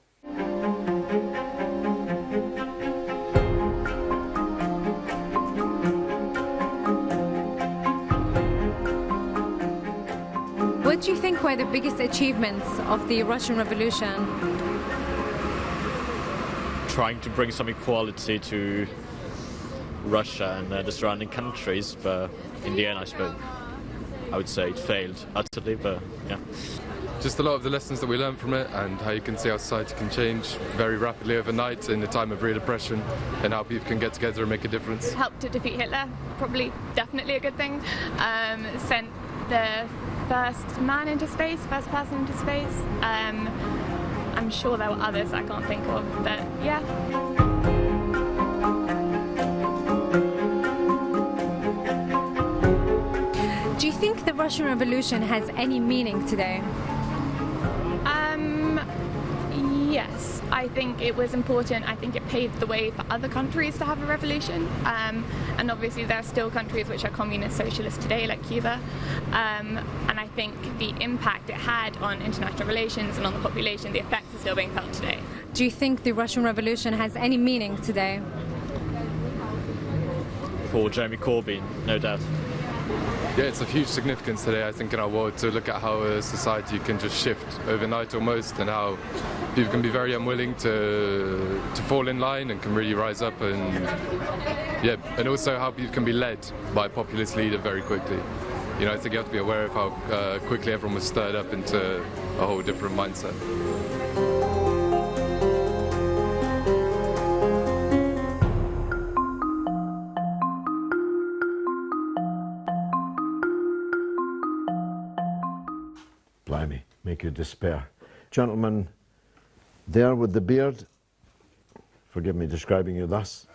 What do you think were the biggest achievements of the Russian Revolution? Trying to bring some equality to Russia and the surrounding countries, but in the end, I would say it failed utterly, but yeah. Just a lot of the lessons that we learned from it, and how you can see how society can change very rapidly overnight in a time of real oppression, and how people can get together and make a difference. Helped to defeat Hitler, definitely a good thing. Sent the first man into space, first person into space. I'm sure there were others I can't think of, but yeah. Do you think the Russian Revolution has any meaning today? Yes, I think it was important. I think it paved the way for other countries to have a revolution. And obviously there are still countries which are communist socialist today, like Cuba. And I think the impact it had on international relations and on the population, the effects are still being felt today. Do you think the Russian Revolution has any meaning today? For Jeremy Corbyn, no doubt. Yeah, it's of huge significance today, I think, in our world, to look at how a society can just shift overnight almost, and how people can be very unwilling to fall in line and can really rise up, and also how people can be led by a populist leader very quickly. You know, I think you have to be aware of how quickly everyone was stirred up into a whole different mindset. Blimey, make you despair. Gentleman there with the beard, forgive me describing you thus.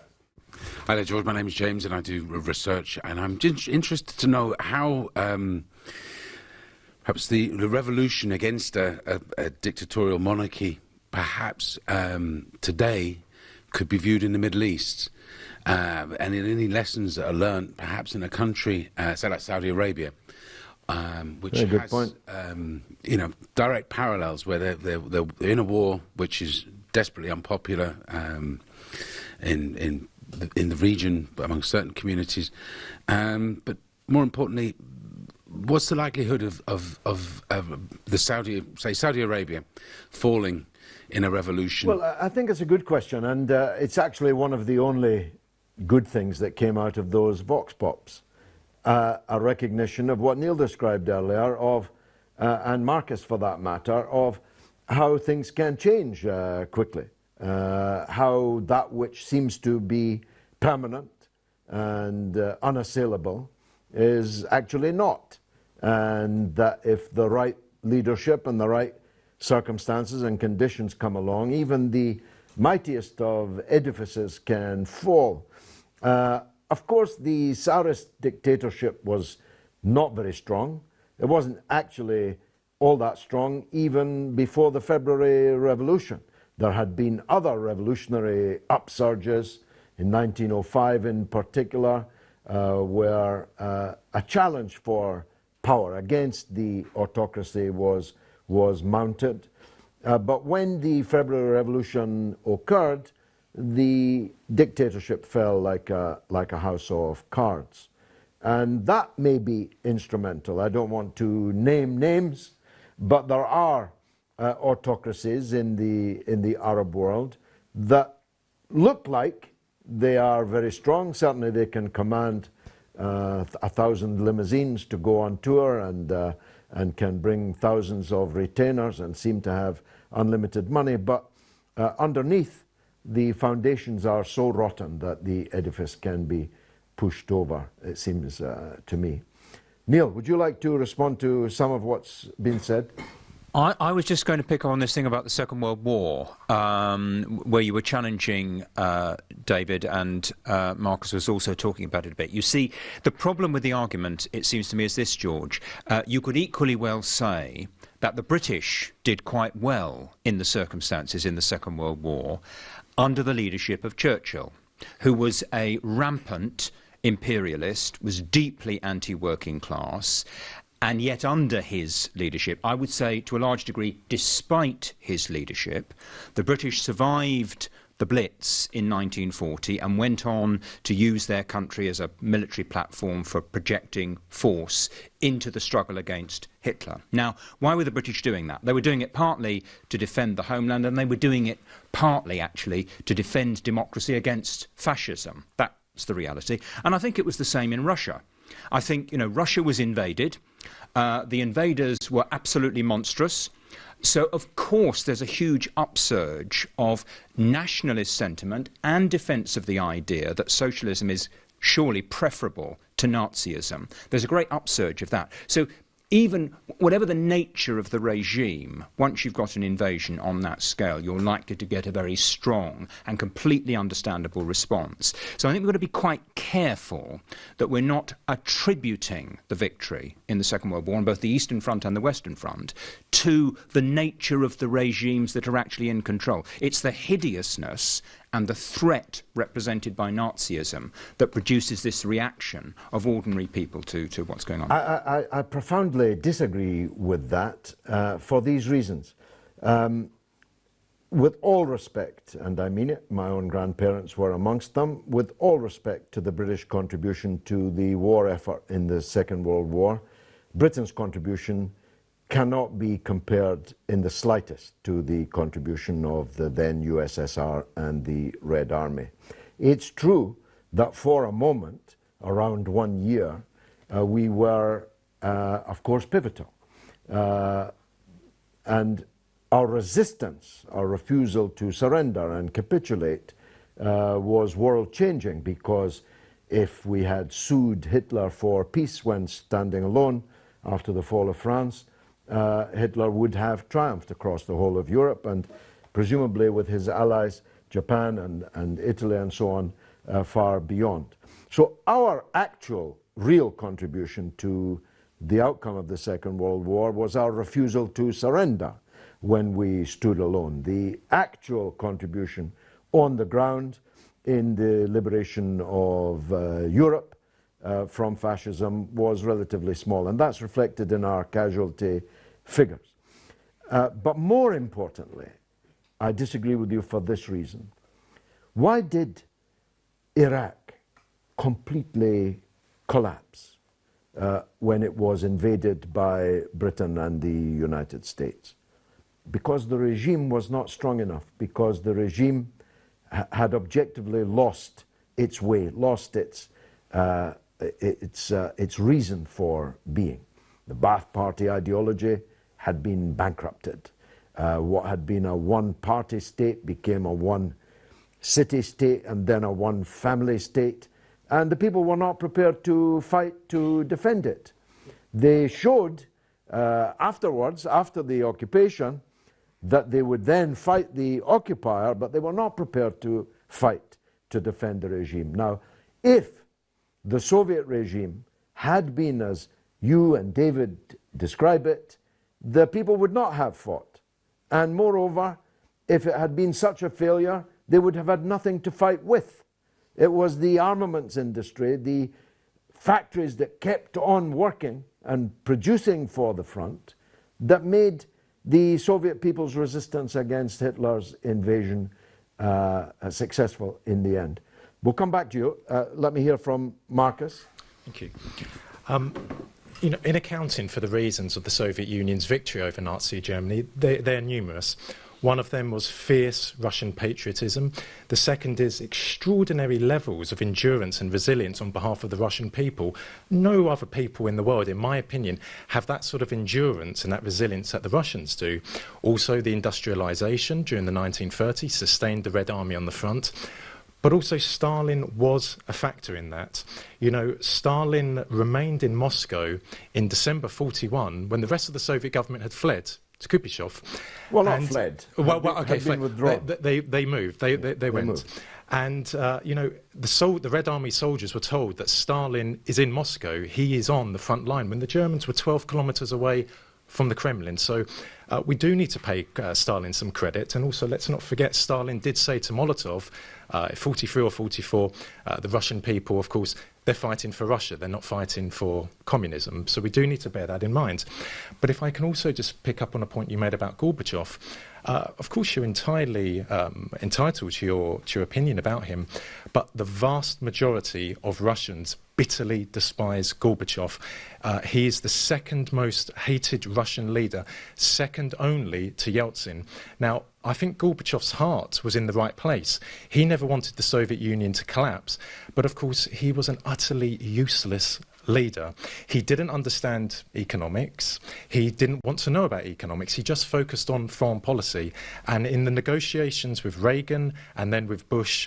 Hi there, George. My name is James and I do research, and I'm interested to know how perhaps the revolution against a dictatorial monarchy perhaps today could be viewed in the Middle East, and in any lessons that are learned perhaps in a country, say like Saudi Arabia, which has direct parallels where they're in a war which is desperately unpopular in the region among certain communities, but more importantly, what's the likelihood of the Saudi Arabia falling in a revolution? Well, I think it's a good question, and it's actually one of the only good things that came out of those vox pops. A recognition of what Neil described earlier, of and Marcus for that matter, of how things can change quickly, how that which seems to be permanent and unassailable is actually not, and that if the right leadership and the right circumstances and conditions come along, even the mightiest of edifices can fall. Of course, the Tsarist dictatorship was not very strong. It wasn't actually all that strong even before the February Revolution. There had been other revolutionary upsurges in 1905 in particular, where a challenge for power against the autocracy was mounted. But when the February Revolution occurred, the dictatorship fell like a house of cards. And that may be instrumental. I don't want to name names, but there are autocracies in the Arab world that look like they are very strong. Certainly they can command 1,000 limousines to go on tour and can bring thousands of retainers and seem to have unlimited money. But underneath, the foundations are so rotten that the edifice can be pushed over, it seems to me. Neil, would you like to respond to some of what's been said? I was just going to pick up on this thing about the Second World War, where you were challenging David, and Marcus was also talking about it a bit. You see, the problem with the argument, it seems to me, is this, George. You could equally well say that the British did quite well in the circumstances in the Second World War under the leadership of Churchill, who was a rampant imperialist, was deeply anti-working class, and yet under his leadership, I would say to a large degree, despite his leadership, the British survived the Blitz in 1940 and went on to use their country as a military platform for projecting force into the struggle against Hitler. Now, why were the British doing that? They were doing it partly to defend the homeland, and they were doing it partly, actually, to defend democracy against fascism. That's the reality. And I think it was the same in Russia. I think, Russia was invaded. The invaders were absolutely monstrous. So, of course, there's a huge upsurge of nationalist sentiment and defence of the idea that socialism is surely preferable to Nazism. There's a great upsurge of that. So even whatever the nature of the regime, once you've got an invasion on that scale, you're likely to get a very strong and completely understandable response. So I think we've got to be quite careful that we're not attributing the victory in the Second World War on both the Eastern Front and the Western Front to the nature of the regimes that are actually in control. It's the hideousness and the threat represented by Nazism that produces this reaction of ordinary people to what's going on. I profoundly disagree with that for these reasons. With all respect, and I mean it, my own grandparents were amongst them, with all respect to the British contribution to the war effort in the Second World War, Britain's contribution cannot be compared in the slightest to the contribution of the then USSR and the Red Army. It's true that for a moment, around 1 year, we were, of course, pivotal. And our resistance, our refusal to surrender and capitulate was world-changing, because if we had sued Hitler for peace when standing alone after the fall of France, Hitler would have triumphed across the whole of Europe, and presumably with his allies, Japan and Italy and so on, far beyond. So our actual real contribution to the outcome of the Second World War was our refusal to surrender when we stood alone. The actual contribution on the ground in the liberation of Europe from fascism was relatively small, and that's reflected in our casualty figures. But more importantly, I disagree with you for this reason. Why did Iraq completely collapse when it was invaded by Britain and the United States? Because the regime was not strong enough, because the regime had objectively lost its way, lost its reason for being. The Ba'ath Party ideology had been bankrupted. What had been a one-party state became a one-city state, and then a one-family state, and the people were not prepared to fight to defend it. They showed afterwards, after the occupation, that they would then fight the occupier, but they were not prepared to fight to defend the regime. Now, if the Soviet regime had been as you and David describe it, the people would not have fought. And moreover, if it had been such a failure, they would have had nothing to fight with. It was the armaments industry, the factories that kept on working and producing for the front, that made the Soviet people's resistance against Hitler's invasion successful in the end. We'll come back to you. Let me hear from Marcus. Thank you. In accounting for the reasons of the Soviet Union's victory over Nazi Germany, they're numerous. One of them was fierce Russian patriotism. The second is extraordinary levels of endurance and resilience on behalf of the Russian people. No other people in the world, in my opinion, have that sort of endurance and that resilience that the Russians do. Also, the industrialization during the 1930s sustained the Red Army on the front. But also Stalin was a factor in that. Stalin remained in Moscow in December 41 when the rest of the Soviet government had fled to Kutuzov. Well, not fled. Okay, fled. Withdrawn. They moved. They went. Moved. And, the Red Army soldiers were told that Stalin is in Moscow. He is on the front line when the Germans were 12 kilometers away from the Kremlin. So we do need to pay Stalin some credit. And also, let's not forget, Stalin did say to Molotov, 43 or 44, the Russian people, of course, they're fighting for Russia, they're not fighting for communism. So we do need to bear that in mind. But if I can also just pick up on a point you made about Gorbachev, of course you're entirely entitled to your opinion about him, but the vast majority of Russians bitterly despise Gorbachev. He is the second most hated Russian leader, second only to Yeltsin. Now, I think Gorbachev's heart was in the right place. He never wanted the Soviet Union to collapse, but of course he was an utterly useless leader. He didn't understand economics. He didn't want to know about economics. He just focused on foreign policy. And in the negotiations with Reagan and then with Bush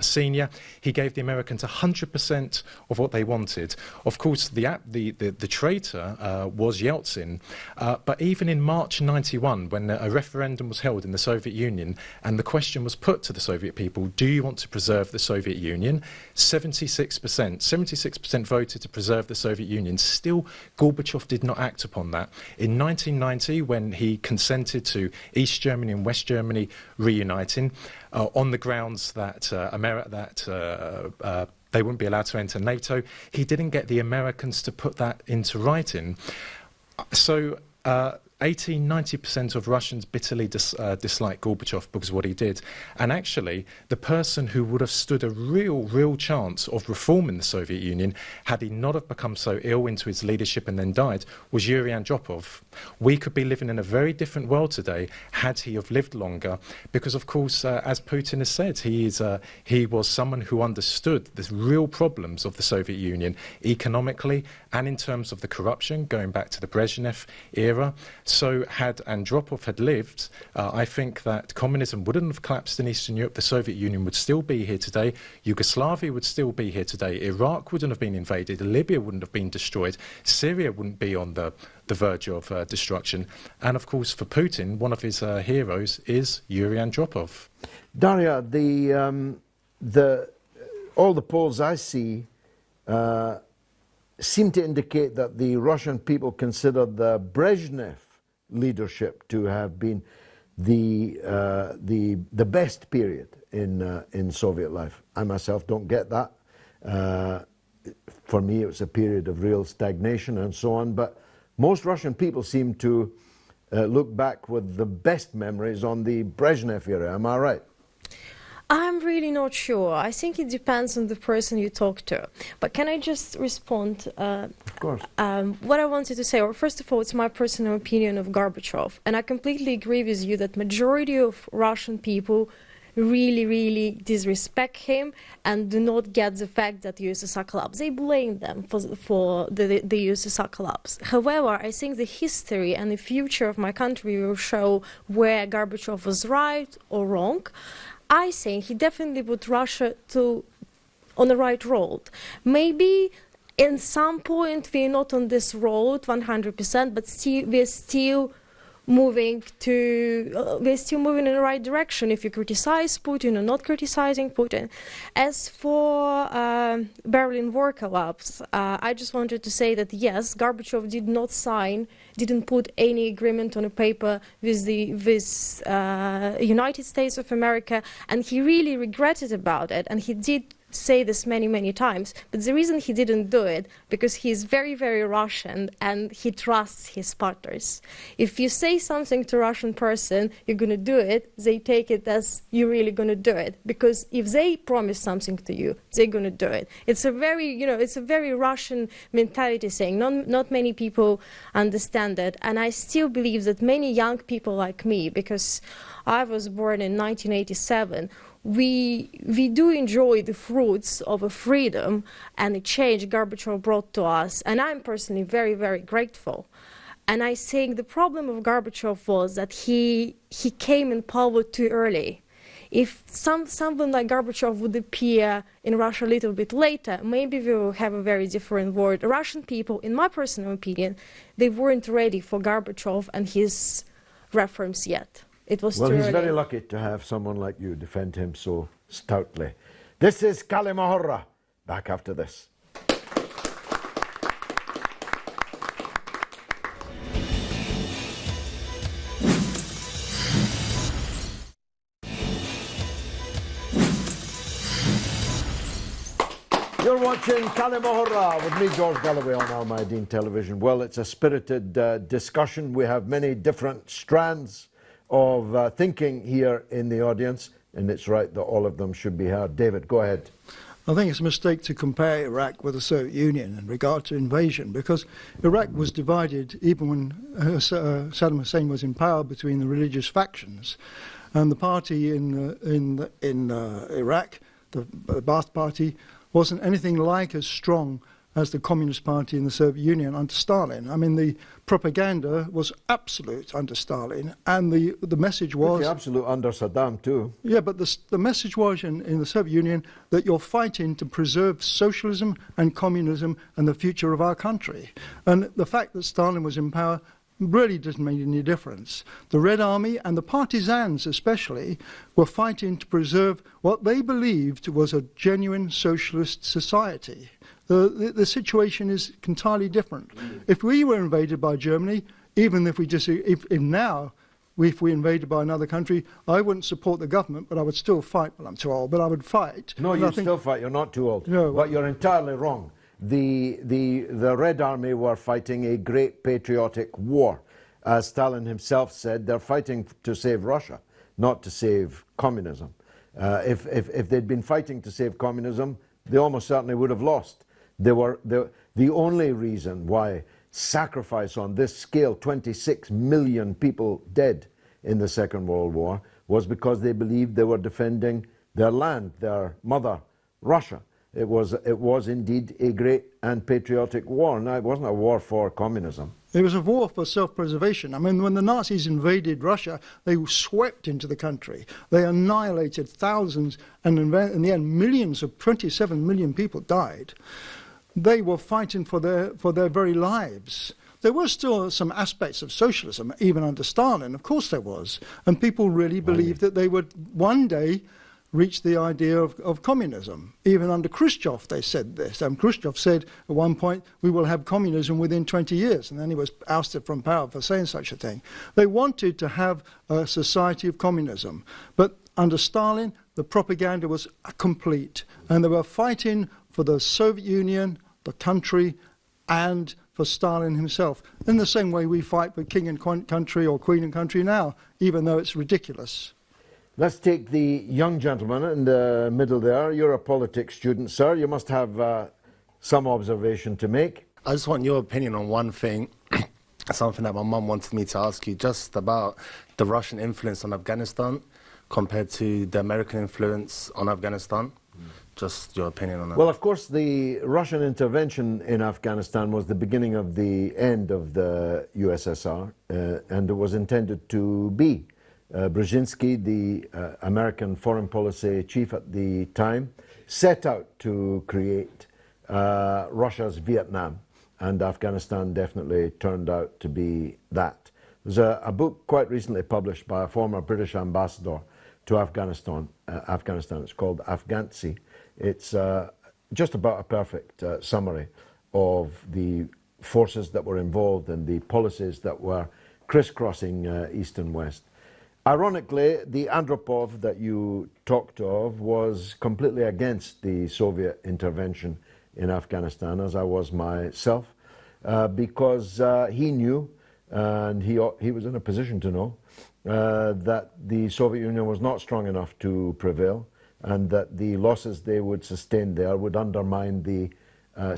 Senior, he gave the Americans 100% of what they wanted. Of course, the traitor was Yeltsin. But even in March 91, when a referendum was held in the Soviet Union and the question was put to the Soviet people, do you want to preserve the Soviet Union? 76% voted to preserve the Soviet Union. Still, Gorbachev did not act upon that. In 1990, when he consented to East Germany and West Germany reuniting on the grounds that they wouldn't be allowed to enter NATO, he didn't get the Americans to put that into writing. So 80-90% of Russians bitterly dislike Gorbachev because of what he did. And actually, the person who would have stood a real chance of reforming the Soviet Union, had he not have become so ill into his leadership and then died, was Yuri Andropov. We could be living in a very different world today had he have lived longer, because of course, as Putin has said, he was someone who understood the real problems of the Soviet Union economically and in terms of the corruption, going back to the Brezhnev era. So had Andropov had lived, I think that communism wouldn't have collapsed in Eastern Europe. The Soviet Union would still be here today. Yugoslavia would still be here today. Iraq wouldn't have been invaded. Libya wouldn't have been destroyed. Syria wouldn't be on the verge of destruction. And of course, for Putin, one of his heroes is Yuri Andropov. Daria, all the polls I see seem to indicate that the Russian people consider the Brezhnev leadership to have been the best period in Soviet life. I myself don't get that. For me, it was a period of real stagnation and so on. But most Russian people seem to look back with the best memories on the Brezhnev era. Am I right? I'm really not sure. I think it depends on the person you talk to. But can I just respond? Of course. What I wanted to say, or first of all, it's my personal opinion of Gorbachev. And I completely agree with you that majority of Russian people really disrespect him and do not get the fact that the USSR collapsed. They blame them for the USSR collapse. However, I think the history and the future of my country will show where Gorbachev was right or wrong. I think he definitely put Russia on the right road. Maybe in some point we're not on this road 100%, but we're still moving in the right direction if you criticize Putin or not criticizing Putin. As for Berlin Wall collapse, I just wanted to say that yes, Gorbachev didn't put any agreement on a paper with the United States of America, and he really regretted about it, and he did say this many times, but the reason he didn't do it because he is very Russian and he trusts his partners. If you say something to a Russian person, you're going to do it, they take it as you're really going to do it, because if they promise something to you, they're going to do it. It's a very Russian mentality saying. Not many people understand it, and I still believe that many young people like me, because I was born in 1987, we do enjoy the fruits of a freedom and a change Gorbachev brought to us, and I'm personally very grateful. And I think the problem of Gorbachev was that he came in power too early. If someone like Gorbachev would appear in Russia a little bit later, maybe we will have a very different world. Russian people, in my personal opinion, they weren't ready for Gorbachev and his reforms yet. It was well, too he's early. very lucky to have someone like you defend him so stoutly. This is كلمة. Back after this. You're You're watching كلمة with me, George Galloway, on Al Mayadeen Television. Well, it's a spirited discussion. We have many different strands of thinking here in the audience, and it's right that all of them should be heard. David, go ahead. I think it's a mistake to compare Iraq with the Soviet Union in regard to invasion, because Iraq was divided even when Saddam Hussein was in power between the religious factions, and the party in Iraq, the Ba'ath Party, wasn't anything like as strong as the Communist Party in the Soviet Union under Stalin. I mean, the propaganda was absolute under Stalin, and the message was... Pretty absolute under Saddam too. Yeah, but the message was in the Soviet Union that you're fighting to preserve socialism and communism and the future of our country. And the fact that Stalin was in power really didn't make any difference. The Red Army and the partisans especially were fighting to preserve what they believed was a genuine socialist society. The situation is entirely different. If we were invaded by Germany, even if we if we invaded by another country, I wouldn't support the government, but I would still fight. Well, I'm too old, but I would fight. No, you'd still fight. You're not too old. No, but you're entirely wrong. The Red Army were fighting a great patriotic war. As Stalin himself said, they're fighting to save Russia, not to save communism. If they'd been fighting to save communism, they almost certainly would have lost. They were the only reason why sacrifice on this scale, 26 million people dead in the Second World War, was because they believed they were defending their land, their mother, Russia. It was indeed a great and patriotic war. Now, it wasn't a war for communism. It was a war for self-preservation. I mean, when the Nazis invaded Russia, they swept into the country. They annihilated thousands, and in the end, millions of 27 million people died. They were fighting for their very lives. There were still some aspects of socialism, even under Stalin. Of course there was. And people really believed that they would one day reach the idea of communism. Even under Khrushchev they said this. Khrushchev said at one point, we will have communism within 20 years, and then he was ousted from power for saying such a thing. They wanted to have a society of communism, but under Stalin the propaganda was complete, and they were fighting for the Soviet Union, the country, and for Stalin himself, in the same way we fight for king and country or queen and country now, even though it's ridiculous. Let's take the young gentleman in the middle there. You're a politics student, sir. You must have some observation to make. I just want your opinion on one thing, something that my mum wanted me to ask you, just about the Russian influence on Afghanistan compared to the American influence on Afghanistan. Just your opinion on that. Well, of course, the Russian intervention in Afghanistan was the beginning of the end of the USSR, and it was intended to be. Brzezinski, the American foreign policy chief at the time, set out to create Russia's Vietnam, and Afghanistan definitely turned out to be that. There's a book quite recently published by a former British ambassador to Afghanistan. It's called Afghansy. It's just about a perfect summary of the forces that were involved and the policies that were crisscrossing East and West. Ironically, the Andropov that you talked of was completely against the Soviet intervention in Afghanistan, as I was myself, because he knew, and he was in a position to know, that the Soviet Union was not strong enough to prevail, and that the losses they would sustain there would undermine the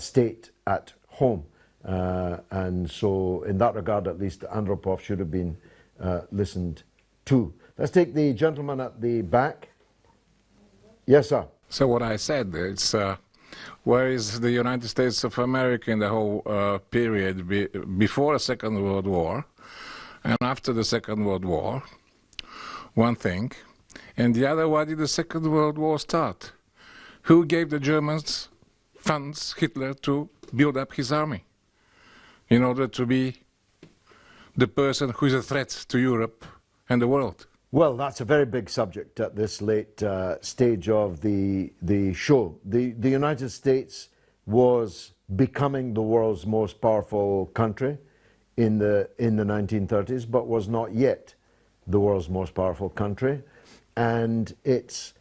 state at home. And so, in that regard, at least, Andropov should have been listened to. Let's take the gentleman at the back. Yes, sir. So what I said, it's where is the United States of America in the whole period before the Second World War and after the Second World War? One thing. And the other, why did the Second World War start? Who gave the Germans funds, Hitler, to build up his army in order to be the person who is a threat to Europe and the world? Well, that's a very big subject at this late stage of the show. The United States was becoming the world's most powerful country in the 1930s, but was not yet the world's most powerful country, and its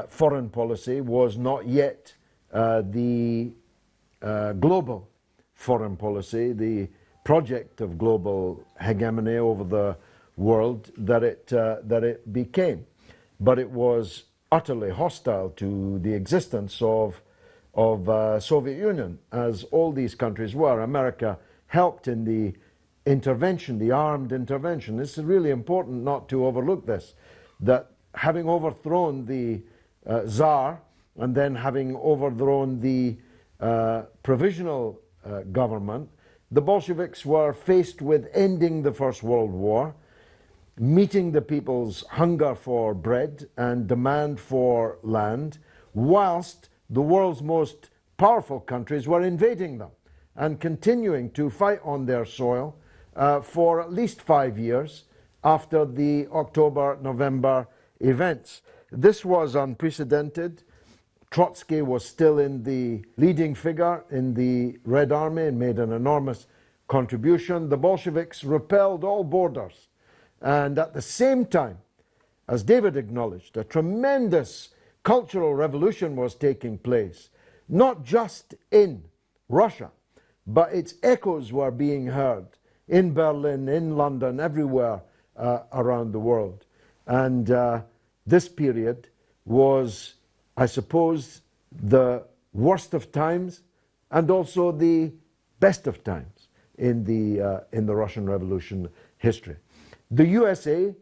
foreign policy was not yet the global foreign policy, the project of global hegemony over the world that it became. But it was utterly hostile to the existence of Soviet Union, as all these countries were. America helped in the intervention, the armed intervention. This is really important not to overlook this, that having overthrown the Tsar and then having overthrown the provisional government, the Bolsheviks were faced with ending the First World War, meeting the people's hunger for bread and demand for land, whilst the world's most powerful countries were invading them and continuing to fight on their soil for at least 5 years after the October-November events. This was unprecedented. Trotsky was still in the leading figure in the Red Army and made an enormous contribution. The Bolsheviks repelled all borders. And at the same time, as David acknowledged, a tremendous cultural revolution was taking place, not just in Russia, but its echoes were being heard in Berlin, in London, everywhere around the world. And this period was, I suppose, the worst of times and also the best of times in the Russian Revolution history. The USA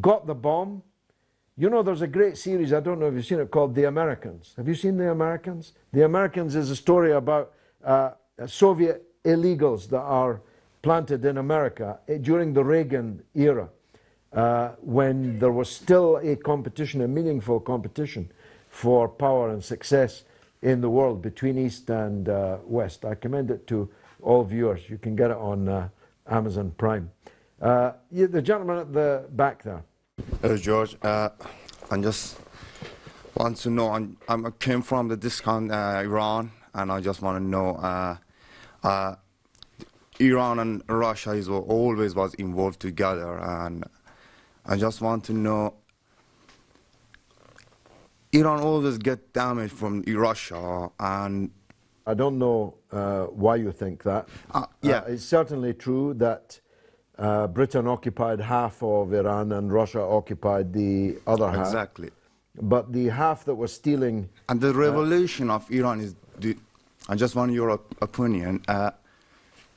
got the bomb. You know, there's a great series, I don't know if you've seen it, called The Americans. Have you seen The Americans? The Americans is a story about Soviet illegals that are planted in America during the Reagan era, when there was still a competition, a meaningful competition for power and success in the world between East and West. I commend it to all viewers. You can get it on Amazon Prime. The gentleman at the back there. Hello, George. I just want to know, I came from Iran, and I just want to know, Iran and Russia always was involved together, and I just want to know, Iran always get damage from Russia, and I don't know why you think that. It's certainly true that Britain occupied half of Iran and Russia occupied the other half. Exactly. But the half that was stealing... And the revolution of Iran is... I just want your opinion.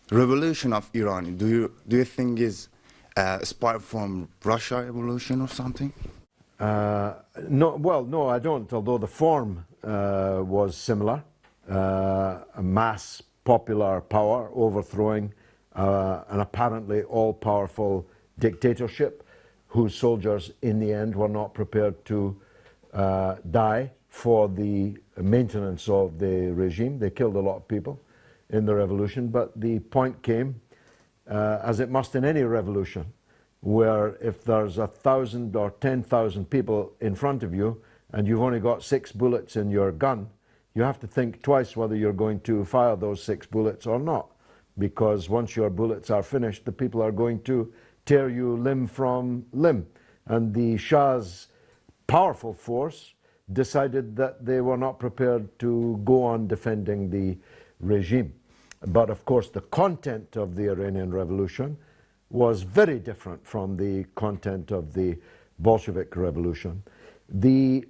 Revolution of Iran, do you think is inspired from Russia evolution or something? No, I don't, although the form was similar. A mass popular power overthrowing an apparently all-powerful dictatorship whose soldiers in the end were not prepared to die for the maintenance of the regime. They killed a lot of people in the revolution, but the point came, as it must in any revolution, where if there's 1,000 or 10,000 people in front of you and you've only got 6 bullets in your gun, you have to think twice whether you're going to fire those 6 bullets or not. Because once your bullets are finished, the people are going to tear you limb from limb. And the Shah's powerful force decided that they were not prepared to go on defending the regime. But of course, the content of the Iranian Revolution was very different from the content of the Bolshevik Revolution. The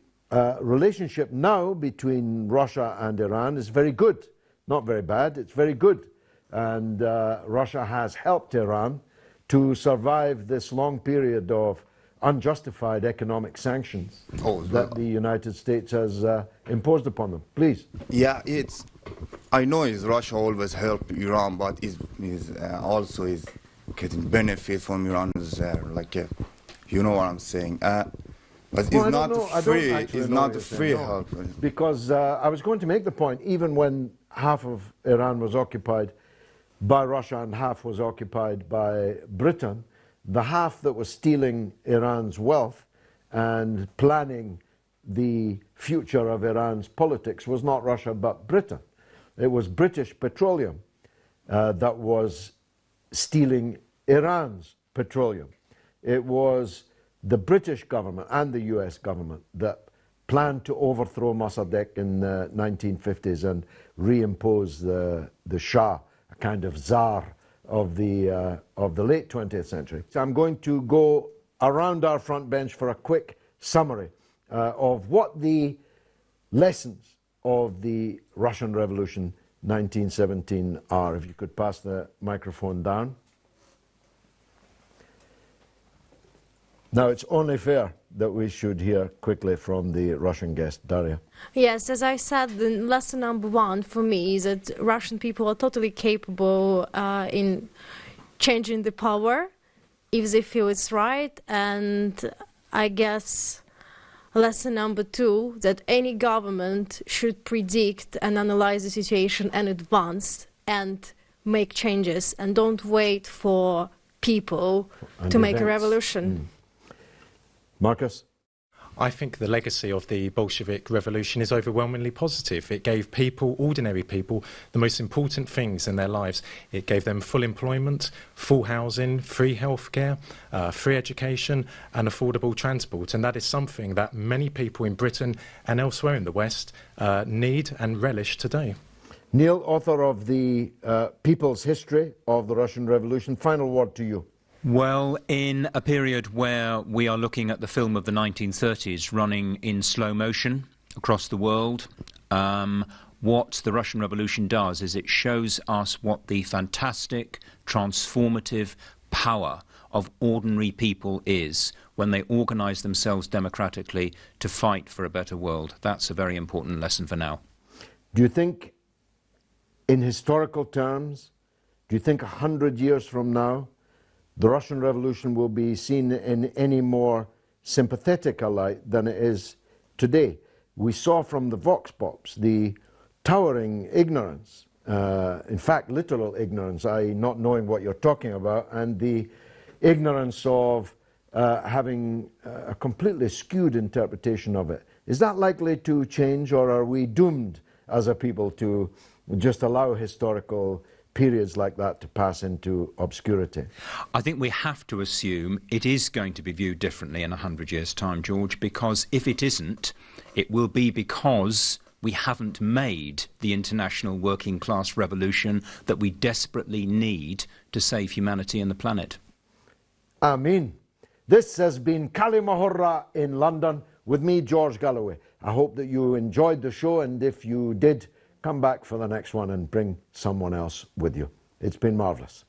relationship now between Russia and Iran is very good. Not very bad, it's very good. And Russia has helped Iran to survive this long period of unjustified economic sanctions that the United States has imposed upon them. Please. Yeah, I know Russia always helped Iran, but also is getting benefit from Iran, you know what I'm saying. But it's not free. It's not free help. Because I was going to make the point, even when half of Iran was occupied by Russia and half was occupied by Britain, the half that was stealing Iran's wealth and planning the future of Iran's politics was not Russia but Britain. It was British petroleum that was stealing Iran's petroleum. It was the British government and the US government that planned to overthrow Mossadegh in the 1950s and reimpose the Shah, a kind of czar of the late 20th century. So I'm going to go around our front bench for a quick summary of what the lessons of the Russian Revolution 1917 are. If you could pass the microphone down. Now, it's only fair that we should hear quickly from the Russian guest, Daria. Yes, as I said, the lesson number one for me is that Russian people are totally capable in changing the power if they feel it's right. And I guess lesson number two, that any government should predict and analyze the situation in advance and make changes, and don't wait for people to make a revolution. Marcus? I think the legacy of the Bolshevik Revolution is overwhelmingly positive. It gave people, ordinary people, the most important things in their lives. It gave them full employment, full housing, free healthcare, free education and affordable transport. And that is something that many people in Britain and elsewhere in the West need and relish today. Neil, author of the People's History of the Russian Revolution, final word to you. Well, in a period where we are looking at the film of the 1930s running in slow motion across the world, what the Russian Revolution does is it shows us what the fantastic, transformative power of ordinary people is when they organise themselves democratically to fight for a better world. That's a very important lesson for now. Do you think, in historical terms, do you think 100 years from now, the Russian Revolution will be seen in any more sympathetic a light than it is today? We saw from the Vox Pops the towering ignorance, in fact literal ignorance, i.e. not knowing what you're talking about, and the ignorance of having a completely skewed interpretation of it. Is that likely to change, or are we doomed as a people to just allow historical periods like that to pass into obscurity? I think we have to assume it is going to be viewed differently in 100 years' time, George, because if it isn't, it will be because we haven't made the international working class revolution that we desperately need to save humanity and the planet. Amen. This has been Kalimahurra in London with me, George Galloway. I hope that you enjoyed the show, and if you did, come back for the next one and bring someone else with you. It's been marvellous.